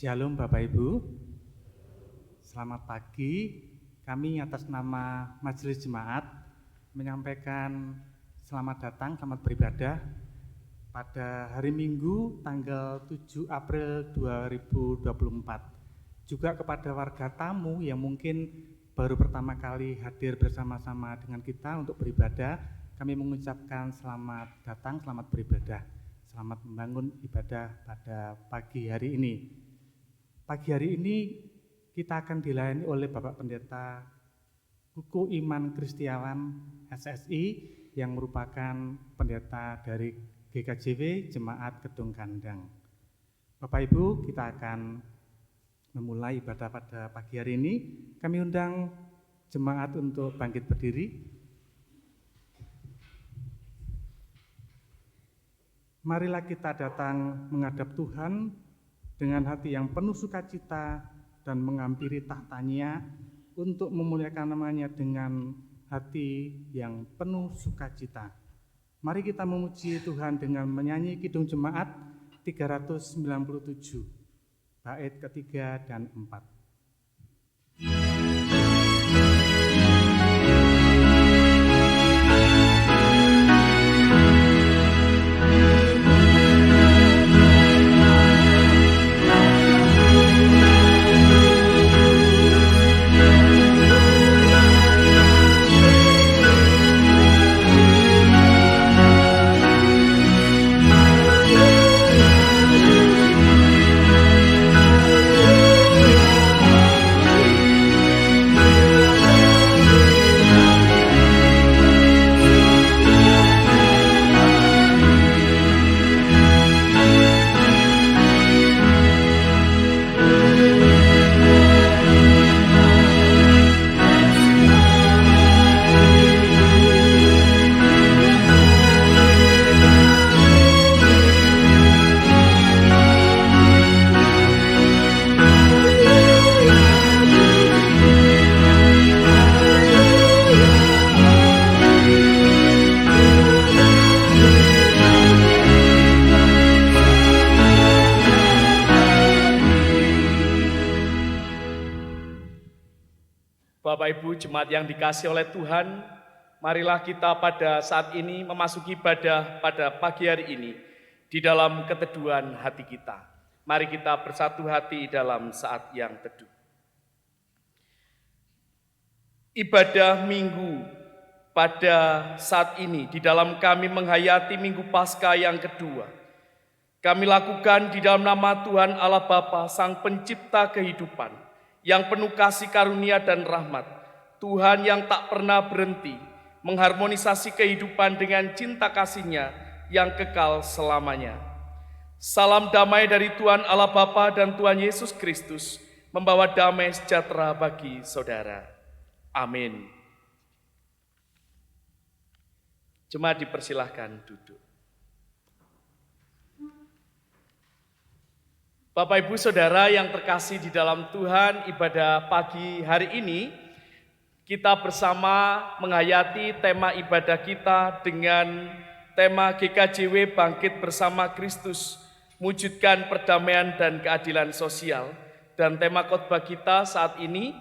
Shalom Bapak Ibu, selamat pagi. Kami atas nama Majelis Jemaat menyampaikan selamat datang, selamat beribadah pada hari Minggu tanggal 7 April 2024. Juga kepada warga tamu yang mungkin baru pertama kali hadir bersama-sama dengan kita untuk beribadah, kami mengucapkan selamat datang, selamat beribadah, selamat membangun ibadah pada pagi hari ini. Pagi hari ini kita akan dilayani oleh Bapak Pendeta Kuku Iman Kristiawan SSI yang merupakan pendeta dari GKJW Jemaat Kedung Kandang. Bapak Ibu, kita akan memulai ibadah pada pagi hari ini. Kami undang jemaat untuk bangkit berdiri. Marilah kita datang menghadap Tuhan dengan hati yang penuh sukacita dan menghampiri tahtanya untuk memuliakan namanya dengan hati yang penuh sukacita. Mari kita memuji Tuhan dengan menyanyi Kidung Jemaat 397, bait ketiga dan 4. Bapak Ibu jemaat yang dikasihi oleh Tuhan, marilah kita pada saat ini memasuki ibadah pada pagi hari ini di dalam keteduhan hati kita. Mari kita bersatu hati dalam saat yang teduh. Ibadah Minggu pada saat ini di dalam kami menghayati Minggu Paskah yang kedua. Kami lakukan di dalam nama Tuhan Allah Bapa, Sang Pencipta kehidupan, yang penuh kasih karunia dan rahmat, Tuhan yang tak pernah berhenti mengharmonisasi kehidupan dengan cinta kasih-Nya yang kekal selamanya. Salam damai dari Tuhan Allah Bapa dan Tuhan Yesus Kristus membawa damai sejahtera bagi saudara. Amin. Jemaat dipersilahkan duduk. Bapak Ibu Saudara yang terkasih di dalam Tuhan, ibadah pagi hari ini kita bersama menghayati tema ibadah kita dengan tema GKJW Bangkit Bersama Kristus, Mewujudkan Perdamaian dan Keadilan Sosial. Dan tema khotbah kita saat ini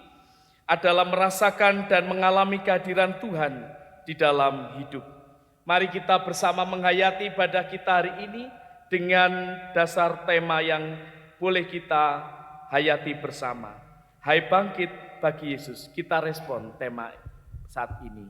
adalah merasakan dan mengalami kehadiran Tuhan di dalam hidup. Mari kita bersama menghayati ibadah kita hari ini dengan dasar tema yang boleh kita hayati bersama. Hai bangkit bagi Yesus, kita respon tema saat ini.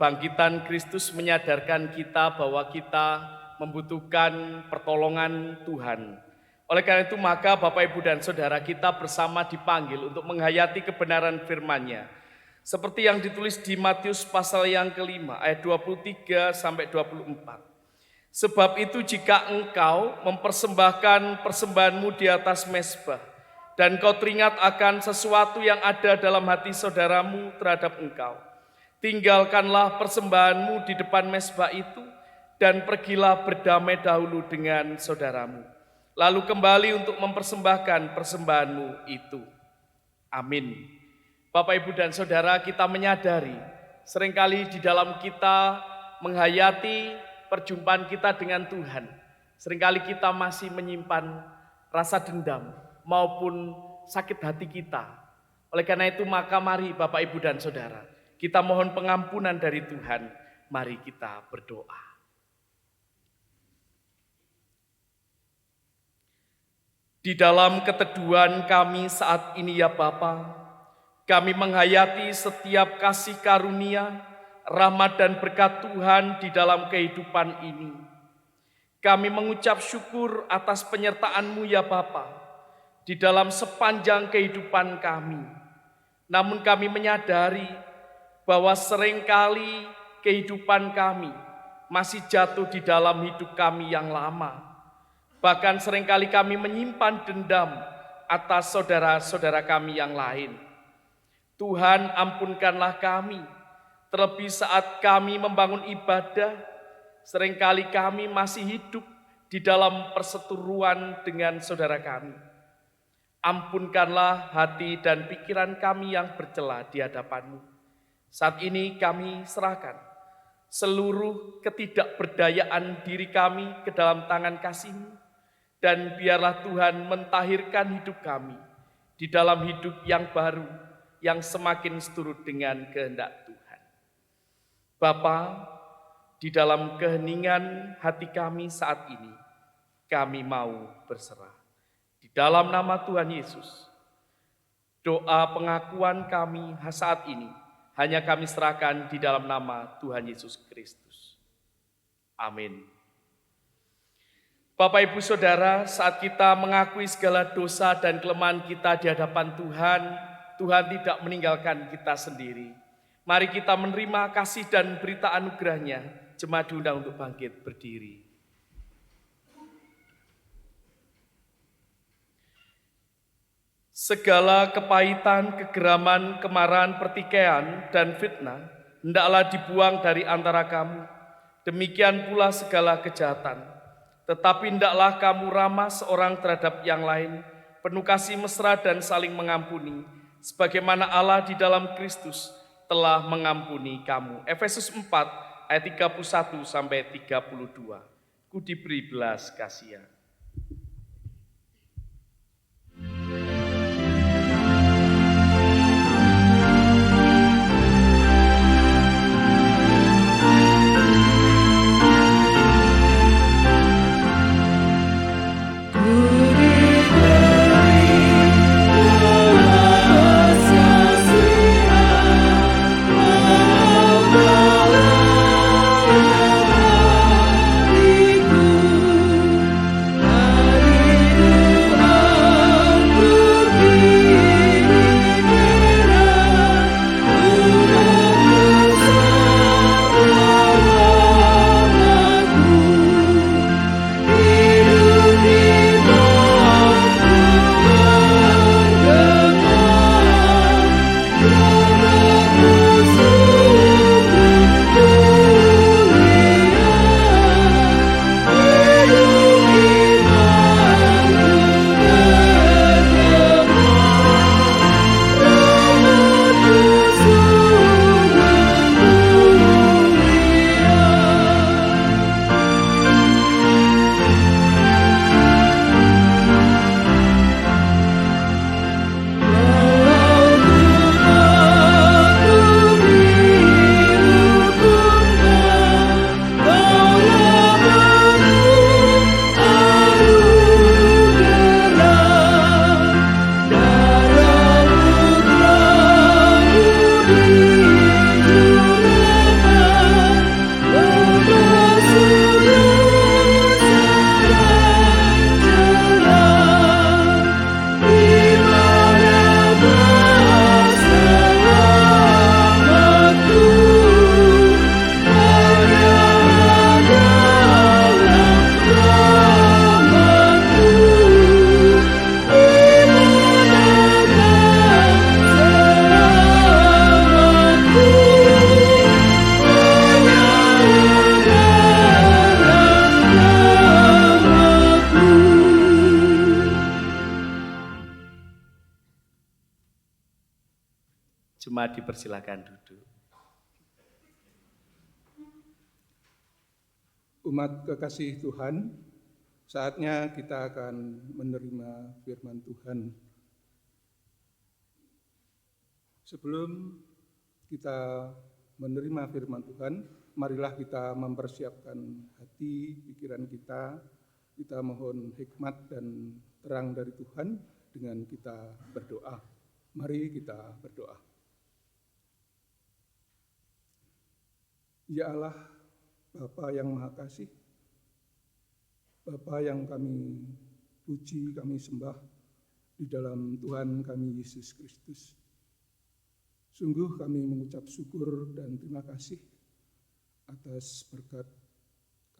Kebangkitan Kristus menyadarkan kita bahwa kita membutuhkan pertolongan Tuhan. Oleh karena itu maka Bapak, Ibu, dan Saudara, kita bersama dipanggil untuk menghayati kebenaran firman-Nya. Seperti yang ditulis di Matius pasal yang kelima, ayat 23-24. Sebab itu jika engkau mempersembahkan persembahanmu di atas mezbah, dan kau teringat akan sesuatu yang ada dalam hati saudaramu terhadap engkau, tinggalkanlah persembahanmu di depan mezbah itu, dan pergilah berdamai dahulu dengan saudaramu. Lalu kembali untuk mempersembahkan persembahanmu itu. Amin. Bapak, Ibu, dan Saudara, kita menyadari seringkali di dalam kita menghayati perjumpaan kita dengan Tuhan, seringkali kita masih menyimpan rasa dendam maupun sakit hati kita. Oleh karena itu maka mari Bapak, Ibu, dan Saudara, kita mohon pengampunan dari Tuhan. Mari kita berdoa. Di dalam keteduhan kami saat ini ya Bapa, kami menghayati setiap kasih karunia, rahmat dan berkat Tuhan di dalam kehidupan ini. Kami mengucap syukur atas penyertaan-Mu ya Bapa, di dalam sepanjang kehidupan kami. Namun kami menyadari bahwa seringkali kehidupan kami masih jatuh di dalam hidup kami yang lama. Bahkan seringkali kami menyimpan dendam atas saudara-saudara kami yang lain. Tuhan, ampunkanlah kami, terlebih saat kami membangun ibadah, seringkali kami masih hidup di dalam perseteruan dengan saudara kami. Ampunkanlah hati dan pikiran kami yang bercela di hadapan-Mu. Saat ini kami serahkan seluruh ketidakberdayaan diri kami ke dalam tangan kasih-Mu. Dan biarlah Tuhan mentahirkan hidup kami di dalam hidup yang baru, yang semakin seturut dengan kehendak Tuhan. Bapa, di dalam keheningan hati kami saat ini, kami mau berserah. Di dalam nama Tuhan Yesus, doa pengakuan kami saat ini, hanya kami serahkan di dalam nama Tuhan Yesus Kristus. Amin. Bapak, Ibu, Saudara, saat kita mengakui segala dosa dan kelemahan kita di hadapan Tuhan, Tuhan tidak meninggalkan kita sendiri. Mari kita menerima kasih dan berita anugerah-Nya. Jemaat diundang untuk bangkit berdiri. Segala kepahitan, kegeraman, kemarahan, pertikaian, dan fitnah hendaklah dibuang dari antara kamu. Demikian pula segala kejahatan. Tetapi hendaklah kamu ramah seorang terhadap yang lain, penuh kasih mesra dan saling mengampuni, sebagaimana Allah di dalam Kristus telah mengampuni kamu. Efesus 4 ayat 31-32. Ku diberi belas kasihan. Jemaat dipersilakan duduk. Umat kekasih Tuhan, saatnya kita akan menerima firman Tuhan. Sebelum kita menerima firman Tuhan, marilah kita mempersiapkan hati, pikiran kita. Kita mohon hikmat dan terang dari Tuhan dengan kita berdoa. Mari kita berdoa. Ya Allah, Bapa yang Maha Kasih, Bapa yang kami puji, kami sembah di dalam Tuhan kami Yesus Kristus. Sungguh kami mengucap syukur dan terima kasih atas berkat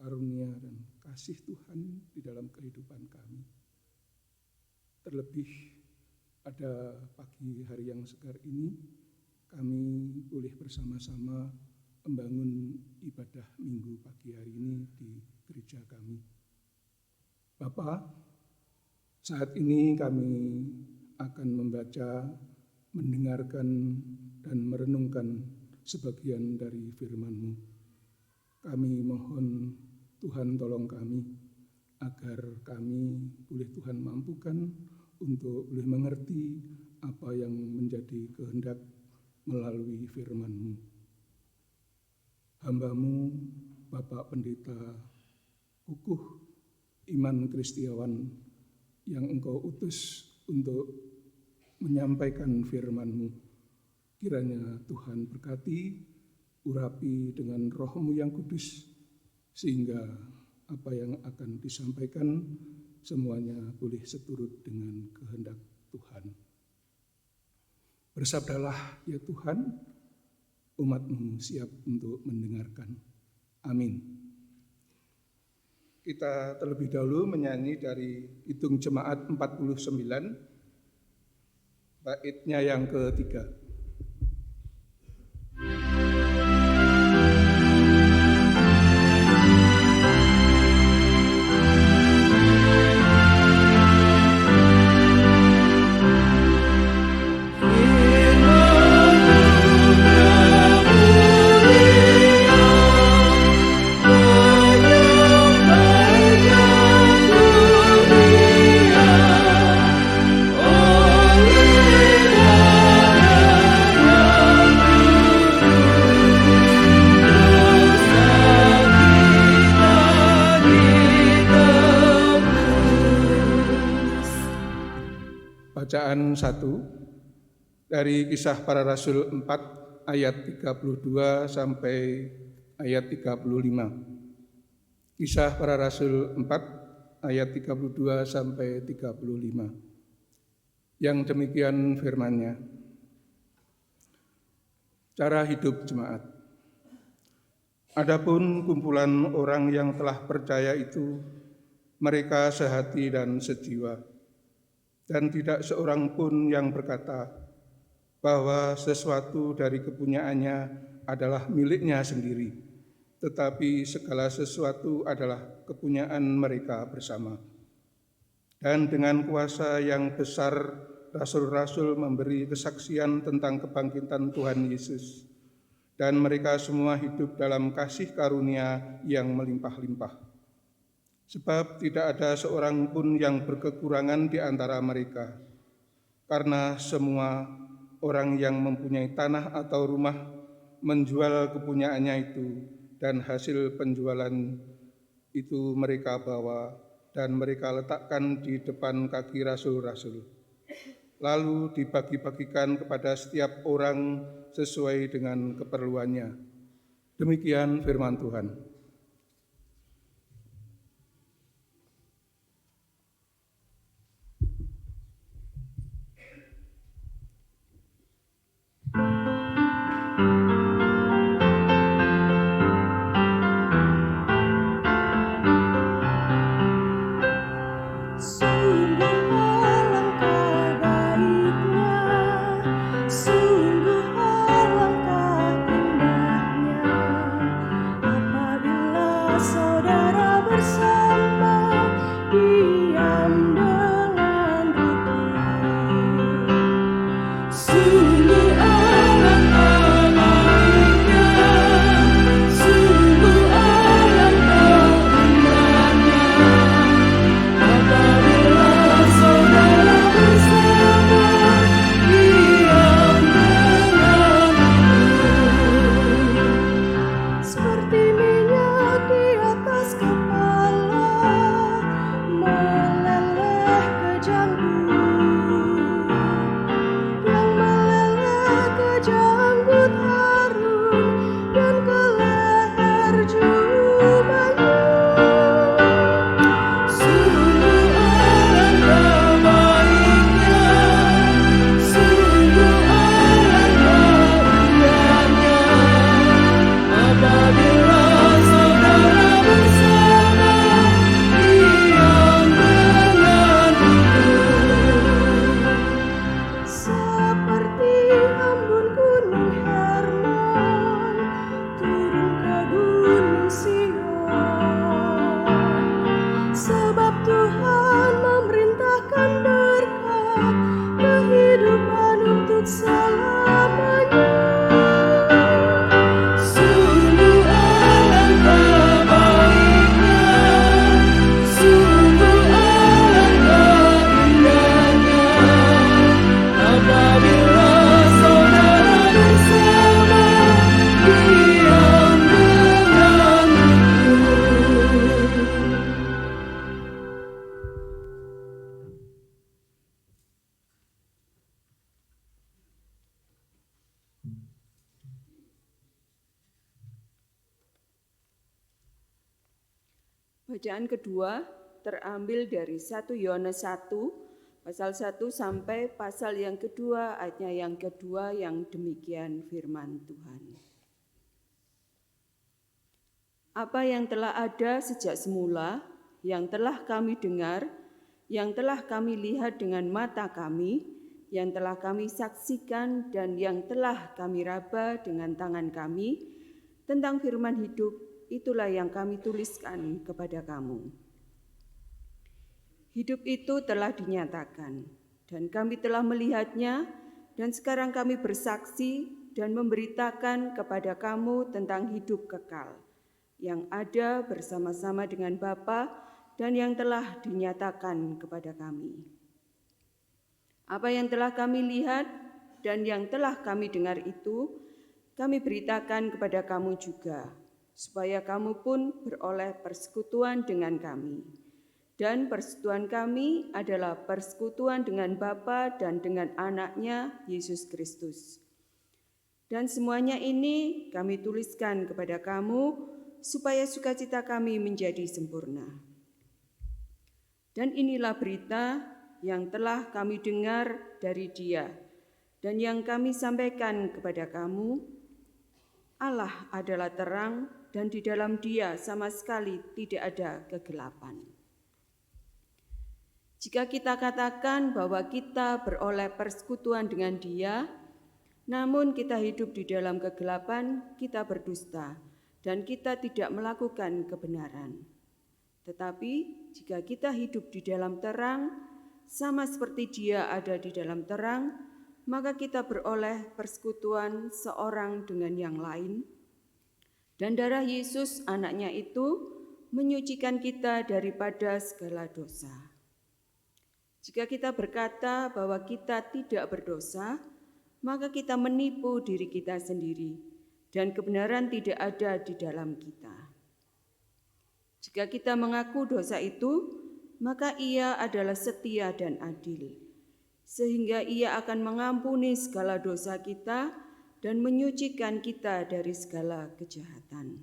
karunia dan kasih Tuhan di dalam kehidupan kami. Terlebih pada pagi hari yang segar ini, kami boleh bersama-sama membangun ibadah minggu pagi hari ini di gereja kami. Bapa, saat ini kami akan membaca, mendengarkan, dan merenungkan sebagian dari firman-Mu. Kami mohon Tuhan tolong kami, agar kami boleh Tuhan mampukan untuk boleh mengerti apa yang menjadi kehendak melalui firman-Mu. Hamba-Mu, Bapak Pendeta Kukuh Iman Kristiawan, yang Engkau utus untuk menyampaikan firman-Mu. Kiranya Tuhan berkati, urapi dengan Roh-Mu yang kudus, sehingga apa yang akan disampaikan semuanya boleh seturut dengan kehendak Tuhan. Bersabdalah ya Tuhan, umat-Mu siap untuk mendengarkan. Amin. Kita terlebih dahulu menyanyi dari Hitung Jemaat 49, baitnya yang ketiga. Bacaan 1 dari Kisah Para Rasul 4 ayat 32 sampai ayat 35. Kisah Para Rasul 4 ayat 32 sampai 35. Yang demikian firman-Nya. Cara hidup jemaat. Adapun kumpulan orang yang telah percaya itu, mereka sehati dan sejiwa. Dan tidak seorang pun yang berkata bahwa sesuatu dari kepunyaannya adalah miliknya sendiri, tetapi segala sesuatu adalah kepunyaan mereka bersama. Dan dengan kuasa yang besar, rasul-rasul memberi kesaksian tentang kebangkitan Tuhan Yesus, dan mereka semua hidup dalam kasih karunia yang melimpah-limpah. Sebab tidak ada seorang pun yang berkekurangan di antara mereka, karena semua orang yang mempunyai tanah atau rumah menjual kepunyaannya itu, dan hasil penjualan itu mereka bawa dan mereka letakkan di depan kaki rasul-rasul. Lalu dibagi-bagikan kepada setiap orang sesuai dengan keperluannya. Demikian firman Tuhan. Apabila Bacaan kedua terambil dari 1 Yohanes 1 pasal 1 sampai pasal yang kedua ayatnya yang kedua yang demikian firman Tuhan. Apa yang telah ada sejak semula, yang telah kami dengar, yang telah kami lihat dengan mata kami, yang telah kami saksikan dan yang telah kami raba dengan tangan kami, tentang firman hidup, itulah yang kami tuliskan kepada kamu. Hidup itu telah dinyatakan, dan kami telah melihatnya, dan sekarang kami bersaksi dan memberitakan kepada kamu tentang hidup kekal, yang ada bersama-sama dengan Bapa dan yang telah dinyatakan kepada kami. Apa yang telah kami lihat dan yang telah kami dengar itu, kami beritakan kepada kamu juga, supaya kamu pun beroleh persekutuan dengan kami. Dan persekutuan kami adalah persekutuan dengan Bapa dan dengan Anaknya, Yesus Kristus. Dan semuanya ini kami tuliskan kepada kamu, supaya sukacita kami menjadi sempurna. Dan inilah berita yang telah kami dengar dari Dia, dan yang kami sampaikan kepada kamu, Allah adalah terang, dan di dalam Dia sama sekali tidak ada kegelapan. Jika kita katakan bahwa kita beroleh persekutuan dengan Dia, namun kita hidup di dalam kegelapan, kita berdusta, dan kita tidak melakukan kebenaran. Tetapi jika kita hidup di dalam terang, sama seperti Dia ada di dalam terang, maka kita beroleh persekutuan seorang dengan yang lain. Dan darah Yesus anaknya itu menyucikan kita daripada segala dosa. Jika kita berkata bahwa kita tidak berdosa, maka kita menipu diri kita sendiri, dan kebenaran tidak ada di dalam kita. Jika kita mengaku dosa itu, maka Ia adalah setia dan adil, sehingga Ia akan mengampuni segala dosa kita dan menyucikan kita dari segala kejahatan.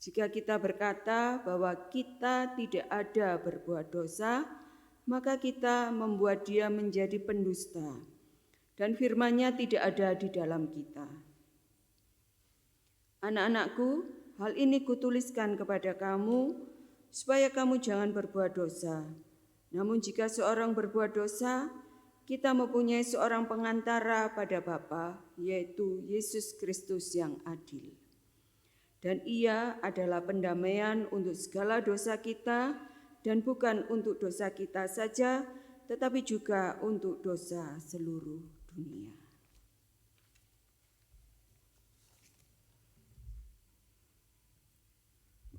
Jika kita berkata bahwa kita tidak ada berbuat dosa, maka kita membuat Dia menjadi pendusta, dan firman-Nya tidak ada di dalam kita. Anak-anakku, hal ini kutuliskan kepada kamu, supaya kamu jangan berbuat dosa. Namun jika seorang berbuat dosa, kita mempunyai seorang pengantara pada Bapa, yaitu Yesus Kristus yang adil. Dan Ia adalah pendamaian untuk segala dosa kita, dan bukan untuk dosa kita saja, tetapi juga untuk dosa seluruh dunia.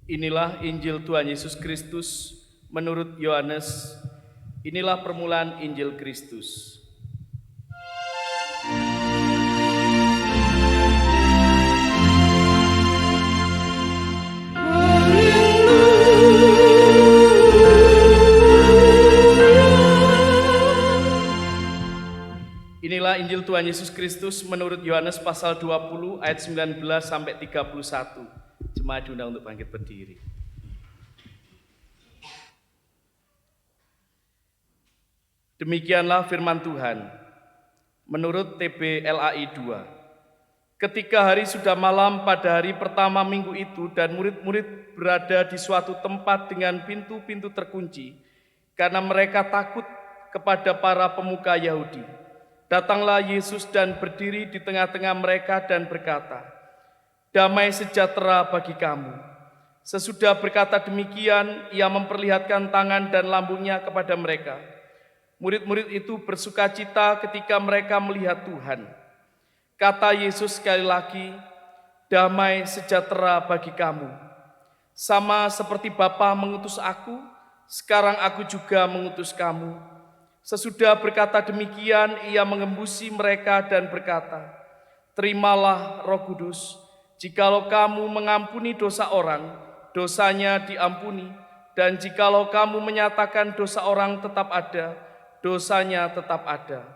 Inilah Injil Tuhan Yesus Kristus menurut Yohanes. Inilah permulaan Injil Kristus. Inilah Injil Tuhan Yesus Kristus menurut Yohanes pasal 20 ayat 19 sampai 31. Jemaat diundang untuk bangkit berdiri. Demikianlah firman Tuhan menurut TBLAI 2. Ketika hari sudah malam pada hari pertama minggu itu dan murid-murid berada di suatu tempat dengan pintu-pintu terkunci karena mereka takut kepada para pemuka Yahudi. Datanglah Yesus dan berdiri di tengah-tengah mereka dan berkata, "Damai sejahtera bagi kamu." Sesudah berkata demikian, Ia memperlihatkan tangan dan lambungnya kepada mereka. Murid-murid itu bersukacita ketika mereka melihat Tuhan. Kata Yesus sekali lagi, "Damai sejahtera bagi kamu. Sama seperti Bapa mengutus aku, sekarang aku juga mengutus kamu." Sesudah berkata demikian, Ia mengembusi mereka dan berkata, "Terimalah Roh Kudus. Jikalau kamu mengampuni dosa orang, dosanya diampuni. Dan jikalau kamu menyatakan dosa orang tetap ada, dosanya tetap ada."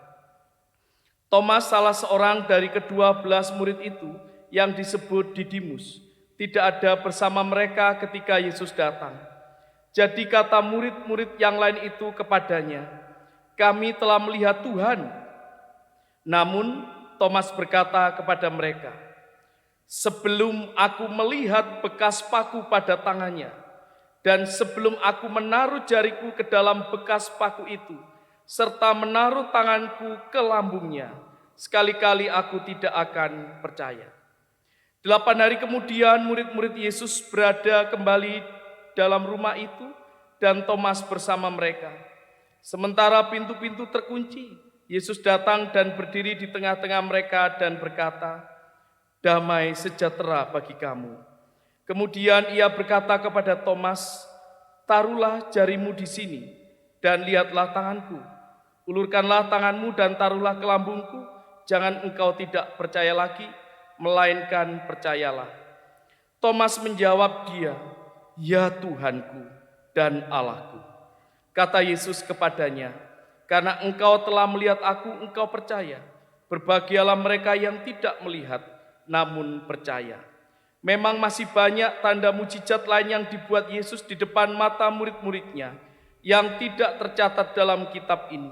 Thomas, salah seorang dari ke-12 murid itu yang disebut Didimus, tidak ada bersama mereka ketika Yesus datang. Jadi kata murid-murid yang lain itu kepadanya, "Kami telah melihat Tuhan." Namun Thomas berkata kepada mereka, "Sebelum aku melihat bekas paku pada tangannya, dan sebelum aku menaruh jariku ke dalam bekas paku itu, serta menaruh tanganku ke lambungnya, sekali-kali aku tidak akan percaya." 8 hari kemudian murid-murid Yesus berada kembali dalam rumah itu dan Thomas bersama mereka. Sementara pintu-pintu terkunci, Yesus datang dan berdiri di tengah-tengah mereka dan berkata, "Damai sejahtera bagi kamu." Kemudian ia berkata kepada Thomas, "Taruhlah jarimu di sini dan lihatlah tanganku. Ulurkanlah tanganmu dan taruhlah ke lambungku. Jangan engkau tidak percaya lagi, melainkan percayalah." Thomas menjawab dia, "Ya Tuhanku dan Allahku." Kata Yesus kepadanya, "Karena engkau telah melihat aku, engkau percaya. Berbahagialah mereka yang tidak melihat, namun percaya." Memang masih banyak tanda mujizat lain yang dibuat Yesus di depan mata murid-muridnya yang tidak tercatat dalam kitab ini.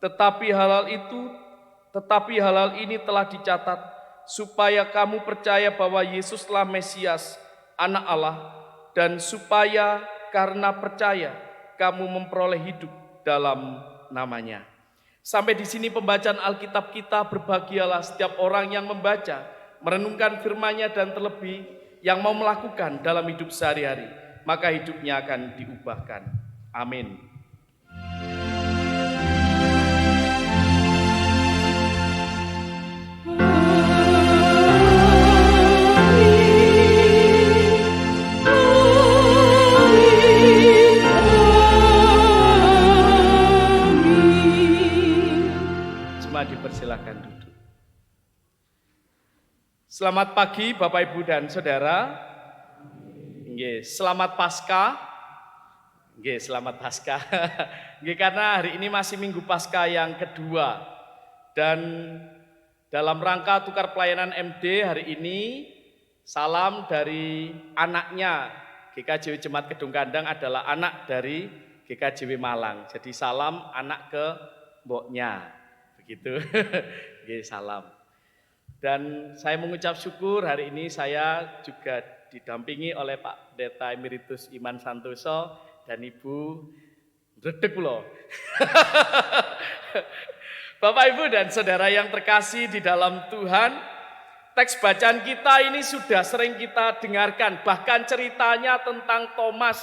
Tetapi hal ini telah dicatat supaya kamu percaya bahwa Yesuslah Mesias, Anak Allah, dan supaya karena percaya kamu memperoleh hidup dalam namanya. Sampai di sini pembacaan Alkitab kita. Berbahagialah setiap orang yang membaca, merenungkan firman-Nya, dan terlebih yang mau melakukan dalam hidup sehari-hari, maka hidupnya akan diubahkan. Amin. Dipersilakan duduk. Selamat pagi Bapak Ibu dan Saudara. Selamat Paskah. Selamat Paskah. Karena hari ini masih Minggu Paskah yang kedua. Dan dalam rangka tukar pelayanan MD hari ini, salam dari anaknya GKJW Jemaat Kedung Kandang adalah anak dari GKJW Malang. Jadi salam anak ke mboknya. Begitu. Salam. Dan saya mengucap syukur hari ini saya juga didampingi oleh Pak Pendeta Emeritus Iman Santoso dan Ibu redek loh. Bapak Ibu dan Saudara yang terkasih di dalam Tuhan, teks bacaan kita ini sudah sering kita dengarkan, bahkan ceritanya tentang Thomas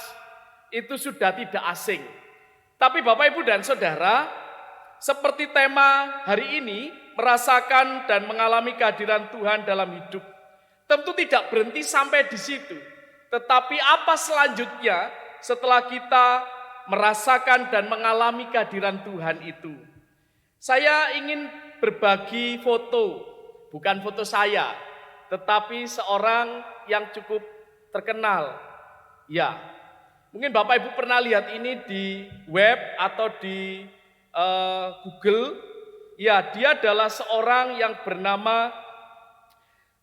itu sudah tidak asing. Tapi Bapak Ibu dan Saudara, seperti tema hari ini, merasakan dan mengalami kehadiran Tuhan dalam hidup, tentu tidak berhenti sampai di situ. Tetapi apa selanjutnya setelah kita merasakan dan mengalami kehadiran Tuhan itu? Saya ingin berbagi foto, bukan foto saya, tetapi seorang yang cukup terkenal. Ya, mungkin Bapak Ibu pernah lihat ini di web atau di Google. Ya, dia adalah seorang yang bernama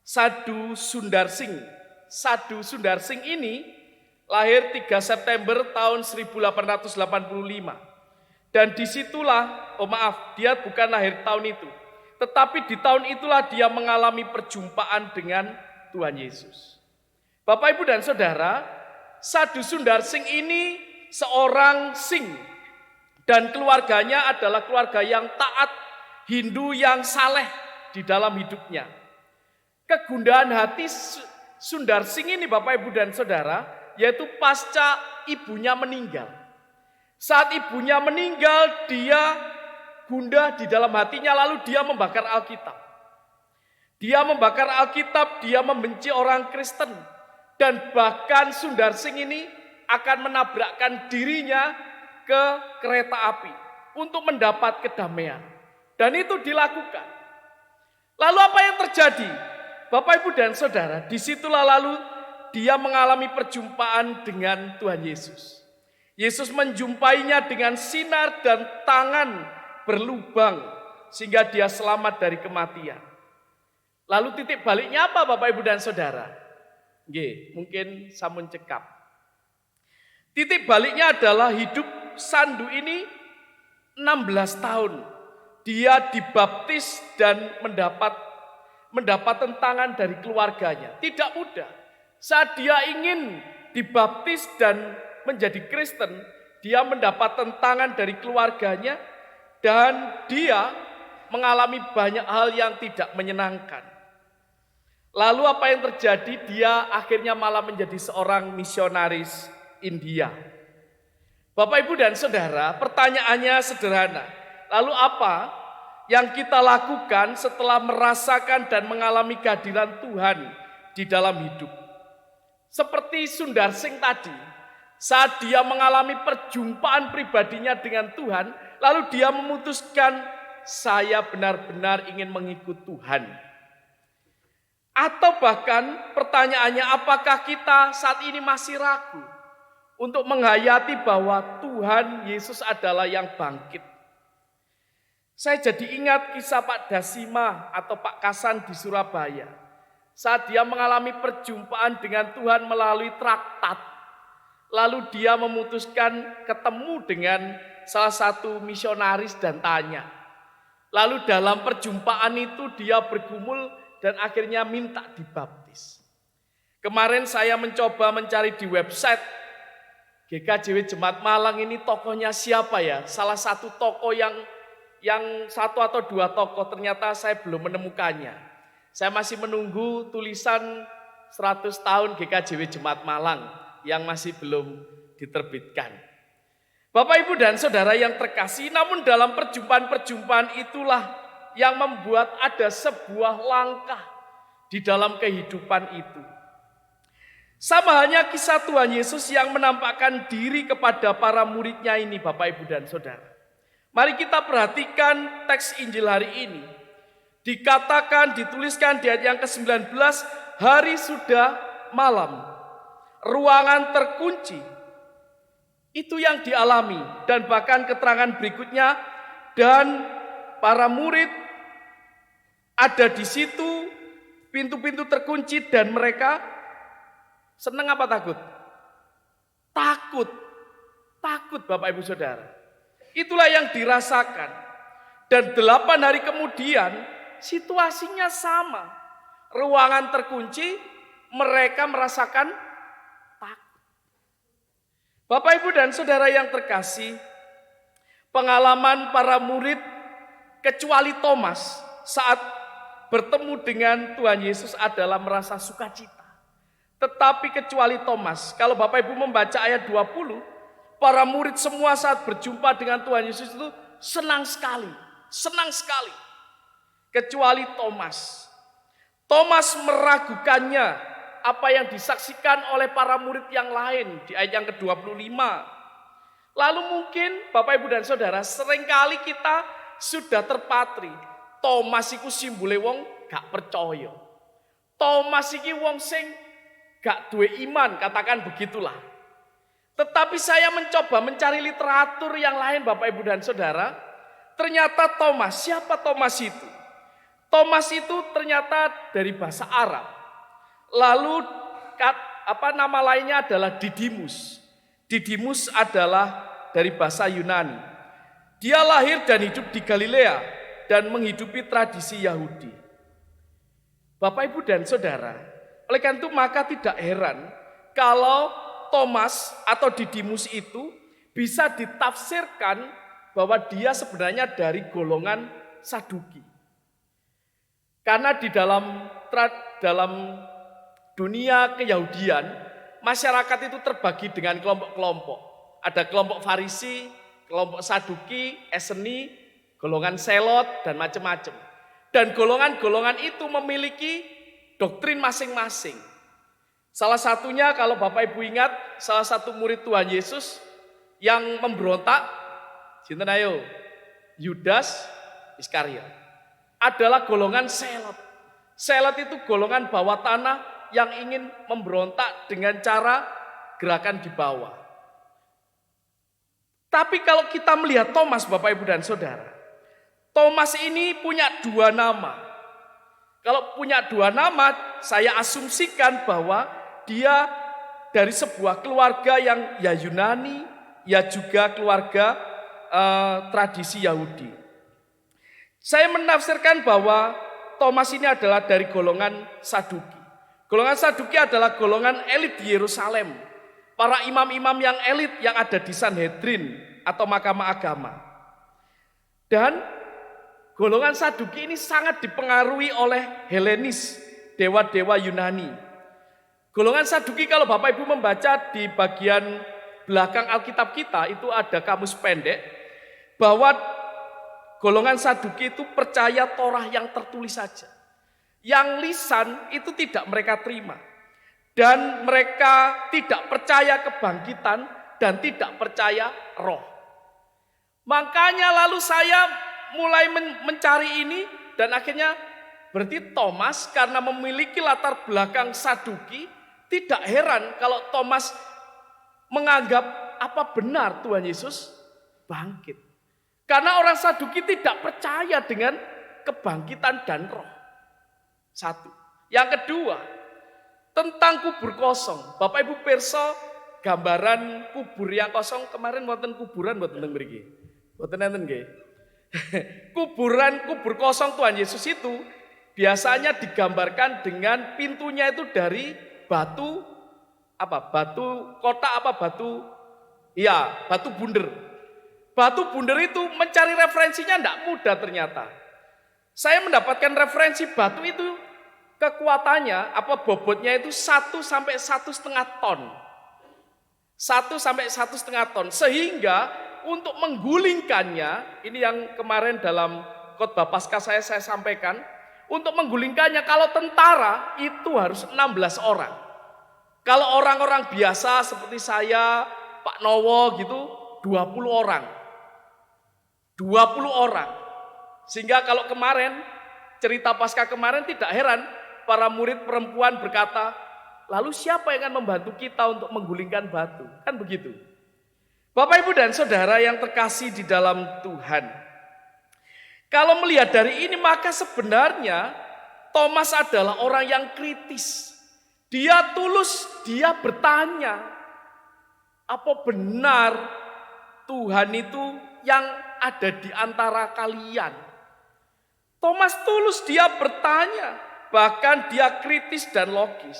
Sadhu Sundar Singh. Sadhu Sundar Singh ini lahir 3 September tahun 1885. Dan disitulah, dia bukan lahir tahun itu, tetapi di tahun itulah dia mengalami perjumpaan dengan Tuhan Yesus. Bapak Ibu dan Saudara, Sadhu Sundar Singh ini seorang Singh, dan keluarganya adalah keluarga yang taat, Hindu yang saleh di dalam hidupnya. Kegundahan hati Sundar Singh ini Bapak Ibu dan Saudara, yaitu pasca ibunya meninggal. Saat ibunya meninggal, dia gundah di dalam hatinya, lalu dia membakar Alkitab. Dia membakar Alkitab, dia membenci orang Kristen. Dan bahkan Sundar Singh ini akan menabrakkan dirinya ke kereta api untuk mendapat kedamaian. Dan itu dilakukan. Lalu apa yang terjadi? Bapak Ibu dan Saudara, disitulah lalu dia mengalami perjumpaan dengan Tuhan Yesus. Yesus menjumpainya dengan sinar dan tangan berlubang sehingga dia selamat dari kematian. Lalu titik baliknya apa Bapak Ibu dan Saudara? Nggih, mungkin sampun cekap. Titik baliknya adalah hidup Sandu ini 16 tahun. Dia dibaptis dan mendapat tentangan dari keluarganya. Tidak mudah. Saat dia ingin dibaptis dan menjadi Kristen, dia mendapat tentangan dari keluarganya dan dia mengalami banyak hal yang tidak menyenangkan. Lalu apa yang terjadi? Dia akhirnya malah menjadi seorang misionaris India. Bapak, Ibu, dan Saudara, pertanyaannya sederhana. Lalu apa yang kita lakukan setelah merasakan dan mengalami kehadiran Tuhan di dalam hidup? Seperti Sundar Singh tadi, saat dia mengalami perjumpaan pribadinya dengan Tuhan, lalu dia memutuskan, saya benar-benar ingin mengikut Tuhan. Atau bahkan pertanyaannya, apakah kita saat ini masih ragu untuk menghayati bahwa Tuhan Yesus adalah yang bangkit? Saya jadi ingat kisah Pak Dasima atau Pak Kasan di Surabaya. Saat dia mengalami perjumpaan dengan Tuhan melalui traktat, lalu dia memutuskan ketemu dengan salah satu misionaris dan tanya. Lalu dalam perjumpaan itu dia bergumul dan akhirnya minta dibaptis. Kemarin saya mencoba mencari di website GKJW Jemaat Malang ini tokohnya siapa ya? Salah satu tokoh yang satu atau dua tokoh, ternyata saya belum menemukannya. Saya masih menunggu tulisan 100 tahun GKJW Jemaat Malang yang masih belum diterbitkan. Bapak, Ibu, dan Saudara yang terkasih, namun dalam perjumpaan-perjumpaan itulah yang membuat ada sebuah langkah di dalam kehidupan itu. Sama halnya kisah Tuhan Yesus yang menampakkan diri kepada para muridnya ini, Bapak, Ibu, dan Saudara. Mari kita perhatikan teks Injil hari ini. Dikatakan, dituliskan di ayat yang ke-19, hari sudah malam, ruangan terkunci. Itu yang dialami, dan bahkan keterangan berikutnya, dan para murid ada di situ, pintu-pintu terkunci, dan mereka senang apa takut? Takut. Takut, Bapak, Ibu, Saudara. Itulah yang dirasakan. Dan 8 hari kemudian situasinya sama. Ruangan terkunci, mereka merasakan takut. Bapak, Ibu, dan Saudara yang terkasih, pengalaman para murid kecuali Thomas saat bertemu dengan Tuhan Yesus adalah merasa sukacita. Tetapi kecuali Thomas, kalau Bapak Ibu membaca ayat 20, para murid semua saat berjumpa dengan Tuhan Yesus itu senang sekali. Senang sekali. Kecuali Thomas. Thomas meragukannya apa yang disaksikan oleh para murid yang lain di ayat yang ke-25. Lalu mungkin Bapak, Ibu, dan Saudara, seringkali kita sudah terpatri. Thomas iku simbole wong gak percaya. Thomas iki wong sing gak duwe iman, katakan begitulah. Tetapi saya mencoba mencari literatur yang lain, Bapak, Ibu, dan Saudara. Ternyata Thomas, siapa Thomas itu? Thomas itu ternyata dari bahasa Arab. Lalu nama lainnya adalah Didimus. Didimus adalah dari bahasa Yunani. Dia lahir dan hidup di Galilea dan menghidupi tradisi Yahudi. Bapak, Ibu, dan Saudara, oleh karena itu maka tidak heran kalau Thomas atau Didimus itu bisa ditafsirkan bahwa dia sebenarnya dari golongan Saduki. Karena di dalam dunia keyahudian, masyarakat itu terbagi dengan kelompok-kelompok. Ada kelompok Farisi, kelompok Saduki, Eseni, golongan Selot, dan macam-macam. Dan golongan-golongan itu memiliki doktrin masing-masing. Salah satunya kalau Bapak Ibu ingat, salah satu murid Tuhan Yesus yang memberontak, sinten ayo? Yudas Iskariot. Adalah golongan Selot. Selot itu golongan bawah tanah yang ingin memberontak dengan cara gerakan di bawah. Tapi kalau kita melihat Thomas, Bapak, Ibu, dan Saudara, Thomas ini punya 2 nama. Kalau punya 2 nama, saya asumsikan bahwa dia dari sebuah keluarga yang ya Yunani, ya juga keluarga tradisi Yahudi. Saya menafsirkan bahwa Thomas ini adalah dari golongan Saduki. Golongan Saduki adalah golongan elit di Yerusalem. Para imam-imam yang elit yang ada di Sanhedrin atau mahkamah agama. Dan golongan Saduki ini sangat dipengaruhi oleh Helenis, dewa-dewa Yunani. Golongan Saduki kalau Bapak Ibu membaca di bagian belakang Alkitab kita itu ada kamus pendek bahwa golongan Saduki itu percaya Torah yang tertulis saja. Yang lisan itu tidak mereka terima. Dan mereka tidak percaya kebangkitan dan tidak percaya roh. Makanya lalu saya mulai mencari ini dan akhirnya berarti Thomas karena memiliki latar belakang Saduki, tidak heran kalau Thomas menganggap apa benar Tuhan Yesus bangkit. Karena orang Saduki tidak percaya dengan kebangkitan dan roh. Satu. Yang kedua, tentang kubur kosong. Bapak Ibu pirsa gambaran kubur yang kosong kemarin wonten kuburan mboten teng mriki. Mboten enten nggih. Kubur kosong Tuhan Yesus itu biasanya digambarkan dengan pintunya itu dari batu apa? Batu kotak apa batu? Iya, batu bunder. Batu bunder itu mencari referensinya tidak mudah ternyata. Saya mendapatkan referensi batu itu kekuatannya apa bobotnya itu 1 sampai 1,5 ton. 1 sampai 1,5 ton sehingga untuk menggulingkannya ini yang kemarin dalam khotbah Paskah saya sampaikan, untuk menggulingkannya kalau tentara itu harus 16 orang. Kalau orang-orang biasa seperti saya, Pak Nowo gitu 20 orang. 20 orang. Sehingga kalau kemarin cerita Paskah kemarin tidak heran para murid perempuan berkata, lalu siapa yang akan membantu kita untuk menggulingkan batu? Kan begitu. Bapak Ibu dan Saudara yang terkasih di dalam Tuhan. Kalau melihat dari ini maka sebenarnya Thomas adalah orang yang kritis. Dia tulus, dia bertanya, apa benar Tuhan itu yang ada di antara kalian? Thomas tulus, dia bertanya, bahkan dia kritis dan logis.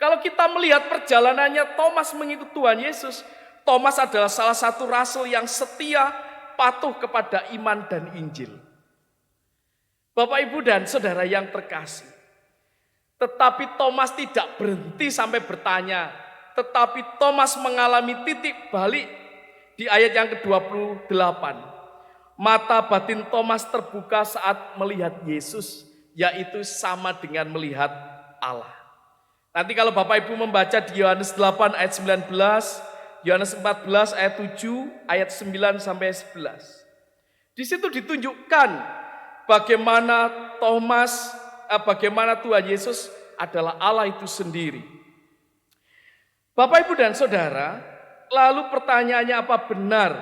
Kalau kita melihat perjalanannya Thomas mengikut Tuhan Yesus, Thomas adalah salah satu rasul yang setia, patuh kepada iman dan Injil. Bapak Ibu dan Saudara yang terkasih, tetapi Thomas tidak berhenti sampai bertanya, tetapi Thomas mengalami titik balik di ayat yang ke-28. Mata batin Thomas terbuka saat melihat Yesus, yaitu sama dengan melihat Allah. Nanti kalau Bapak Ibu membaca di Yohanes 8 ayat 19, Yohanes 14 ayat 7, ayat 9 sampai 11. Di situ ditunjukkan bagaimana bagaimana Tuhan Yesus adalah Allah itu sendiri. Bapak Ibu dan Saudara, lalu pertanyaannya apa benar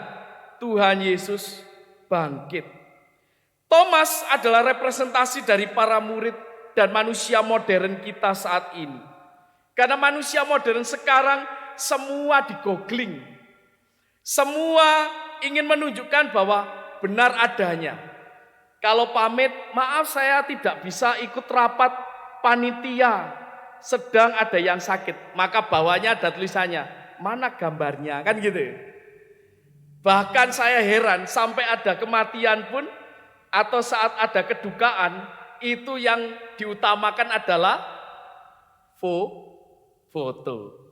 Tuhan Yesus bangkit? Thomas adalah representasi dari para murid dan manusia modern kita saat ini. Karena manusia modern sekarang semua di-googling. Semua ingin menunjukkan bahwa benar adanya. Kalau pamit, maaf saya tidak bisa ikut rapat panitia, sedang ada yang sakit. Maka bawahnya ada tulisannya, mana gambarnya, kan gitu. Bahkan saya heran sampai ada kematian pun atau saat ada kedukaan, itu yang diutamakan adalah foto.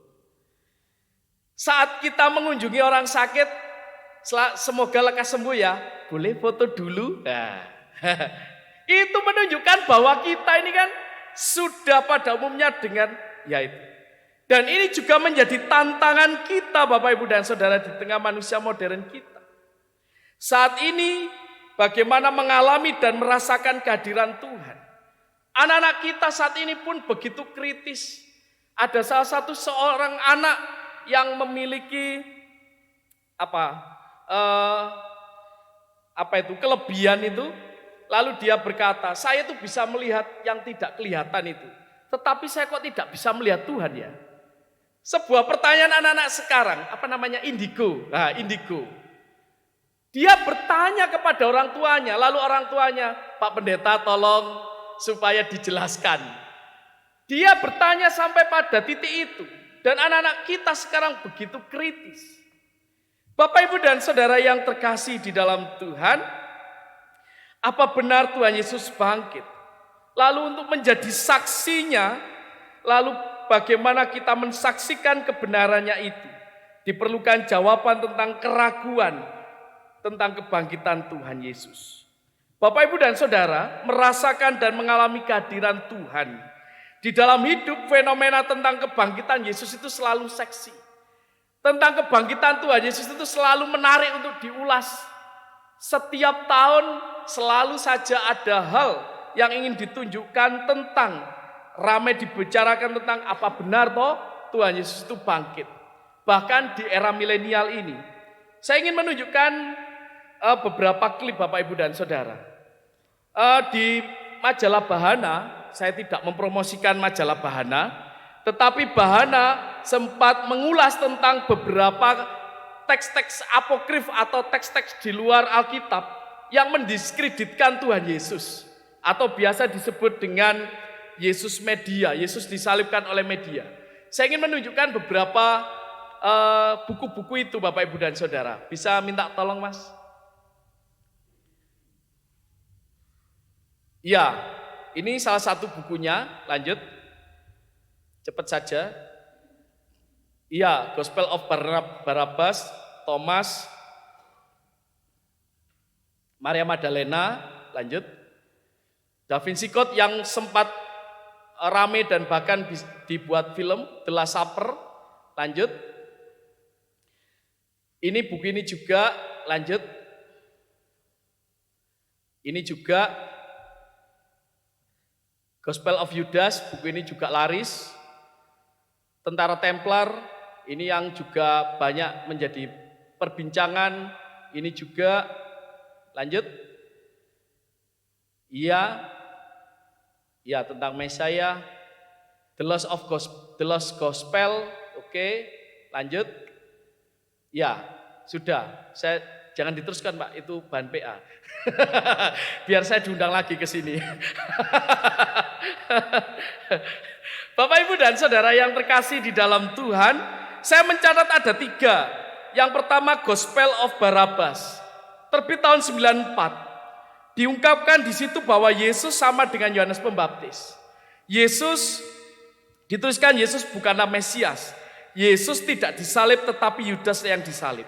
Saat kita mengunjungi orang sakit, semoga lekas sembuh ya, boleh foto dulu. Nah, itu menunjukkan bahwa kita ini kan sudah pada umumnya dengan yaitu. Dan ini juga menjadi tantangan kita Bapak Ibu dan Saudara di tengah manusia modern kita. Saat ini bagaimana mengalami dan merasakan kehadiran Tuhan. Anak-anak kita saat ini pun begitu kritis. Ada salah satu seorang anak yang memiliki kelebihan itu, lalu dia berkata, saya itu bisa melihat yang tidak kelihatan itu, tetapi saya kok tidak bisa melihat Tuhan ya. Sebuah pertanyaan anak-anak sekarang, apa namanya, indigo. Nah, indigo. Dia bertanya kepada orang tuanya, lalu orang tuanya, Pak Pendeta tolong supaya dijelaskan. Dia bertanya sampai pada titik itu. Dan anak-anak kita sekarang begitu kritis. Bapak, Ibu, dan Saudara yang terkasih di dalam Tuhan, apa benar Tuhan Yesus bangkit? Lalu untuk menjadi saksinya, lalu bagaimana kita mensaksikan kebenarannya itu? Diperlukan jawaban tentang keraguan, tentang kebangkitan Tuhan Yesus. Bapak, Ibu, dan Saudara merasakan dan mengalami kehadiran Tuhan. Di dalam hidup, fenomena tentang kebangkitan Yesus itu selalu seksi. Tentang kebangkitan Tuhan Yesus itu selalu menarik untuk diulas. Setiap tahun selalu saja ada hal yang ingin ditunjukkan tentang, ramai dibicarakan tentang apa benar toh Tuhan Yesus itu bangkit. Bahkan di era milenial ini, saya ingin menunjukkan beberapa klip Bapak, Ibu, dan Saudara. Di majalah Bahana, saya tidak mempromosikan majalah Bahana, tetapi Bahana sempat mengulas tentang beberapa teks-teks apokrif atau teks-teks di luar Alkitab yang mendiskreditkan Tuhan Yesus, atau biasa disebut dengan Yesus media, Yesus disalibkan oleh media. Saya ingin menunjukkan beberapa buku-buku itu Bapak, Ibu, dan Saudara. Bisa minta tolong, Mas? Ya, ini salah satu bukunya. Lanjut, cepat saja. Iya, Gospel of Barabbas, Thomas, Maria Magdalena. Lanjut, Da Vinci Code yang sempat rame dan bahkan dibuat film, The Last Supper. Lanjut, ini buku ini juga. Lanjut, ini juga Gospel of Judas, buku ini juga laris. Tentara Templar, ini yang juga banyak menjadi perbincangan. Ini juga. Lanjut. Iya, tentang Mesias. The Lost Gospel. Oke, lanjut. Ya, sudah. Jangan diteruskan, Pak, itu bahan PA. Biar saya diundang lagi ke sini. Bapak, Ibu, dan Saudara yang terkasih di dalam Tuhan, saya mencatat ada 3. Yang pertama, Gospel of Barabbas, terbit tahun 94. Diungkapkan di situ bahwa Yesus sama dengan Yohanes Pembaptis. Dituliskan Yesus bukanlah Mesias. Yesus tidak disalib tetapi Yudas yang disalib.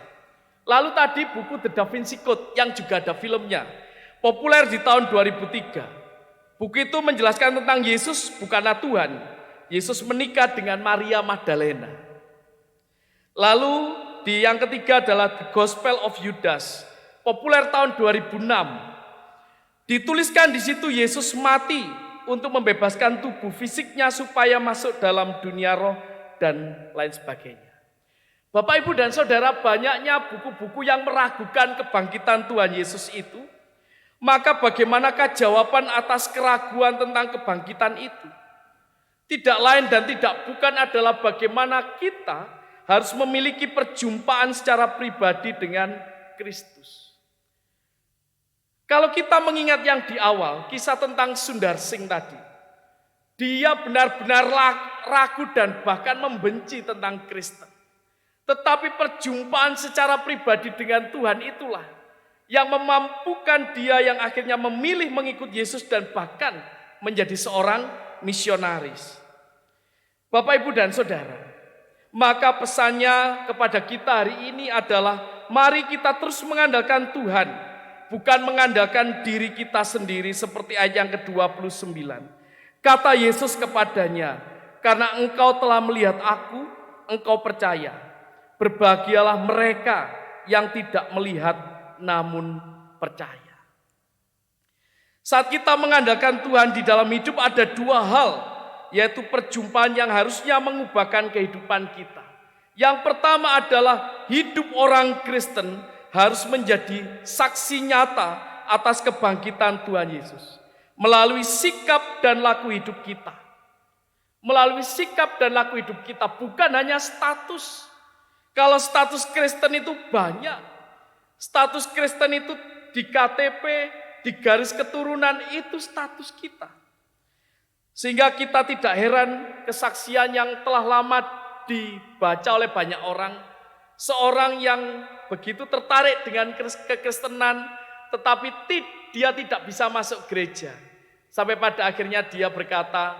Lalu tadi buku The Da Vinci Code yang juga ada filmnya, populer di tahun 2003. Buku itu menjelaskan tentang Yesus bukanlah Tuhan. Yesus menikah dengan Maria Magdalena. Lalu yang ketiga adalah The Gospel of Judas, populer tahun 2006. Dituliskan di situ Yesus mati untuk membebaskan tubuh fisiknya supaya masuk dalam dunia roh dan lain sebagainya. Bapak, Ibu, dan Saudara, banyaknya buku-buku yang meragukan kebangkitan Tuhan Yesus itu. Maka bagaimanakah jawaban atas keraguan tentang kebangkitan itu? Tidak lain dan tidak bukan adalah bagaimana kita harus memiliki perjumpaan secara pribadi dengan Kristus. Kalau kita mengingat yang di awal, kisah tentang Sundar Singh tadi. Dia benar-benar ragu dan bahkan membenci tentang Kristen. Tetapi perjumpaan secara pribadi dengan Tuhan itulah yang memampukan dia yang akhirnya memilih mengikut Yesus dan bahkan menjadi seorang misionaris. Bapak, Ibu, dan Saudara, maka pesannya kepada kita hari ini adalah mari kita terus mengandalkan Tuhan, bukan mengandalkan diri kita sendiri seperti ayat yang ke-29. Kata Yesus kepadanya, karena engkau telah melihat aku, engkau percaya. Berbahagialah mereka yang tidak melihat namun percaya. Saat kita mengandalkan Tuhan di dalam hidup ada 2 hal, yaitu perjumpaan yang harusnya mengubahkan kehidupan kita. Yang pertama adalah hidup orang Kristen harus menjadi saksi nyata atas kebangkitan Tuhan Yesus melalui sikap dan laku hidup kita. melalui sikap dan laku hidup kita, bukan hanya status. Kalau status Kristen itu banyak, status Kristen itu di KTP, di garis keturunan, itu status kita. Sehingga kita tidak heran kesaksian yang telah lama dibaca oleh banyak orang. Seorang yang begitu tertarik dengan kekristenan, tetapi dia tidak bisa masuk gereja. Sampai pada akhirnya dia berkata,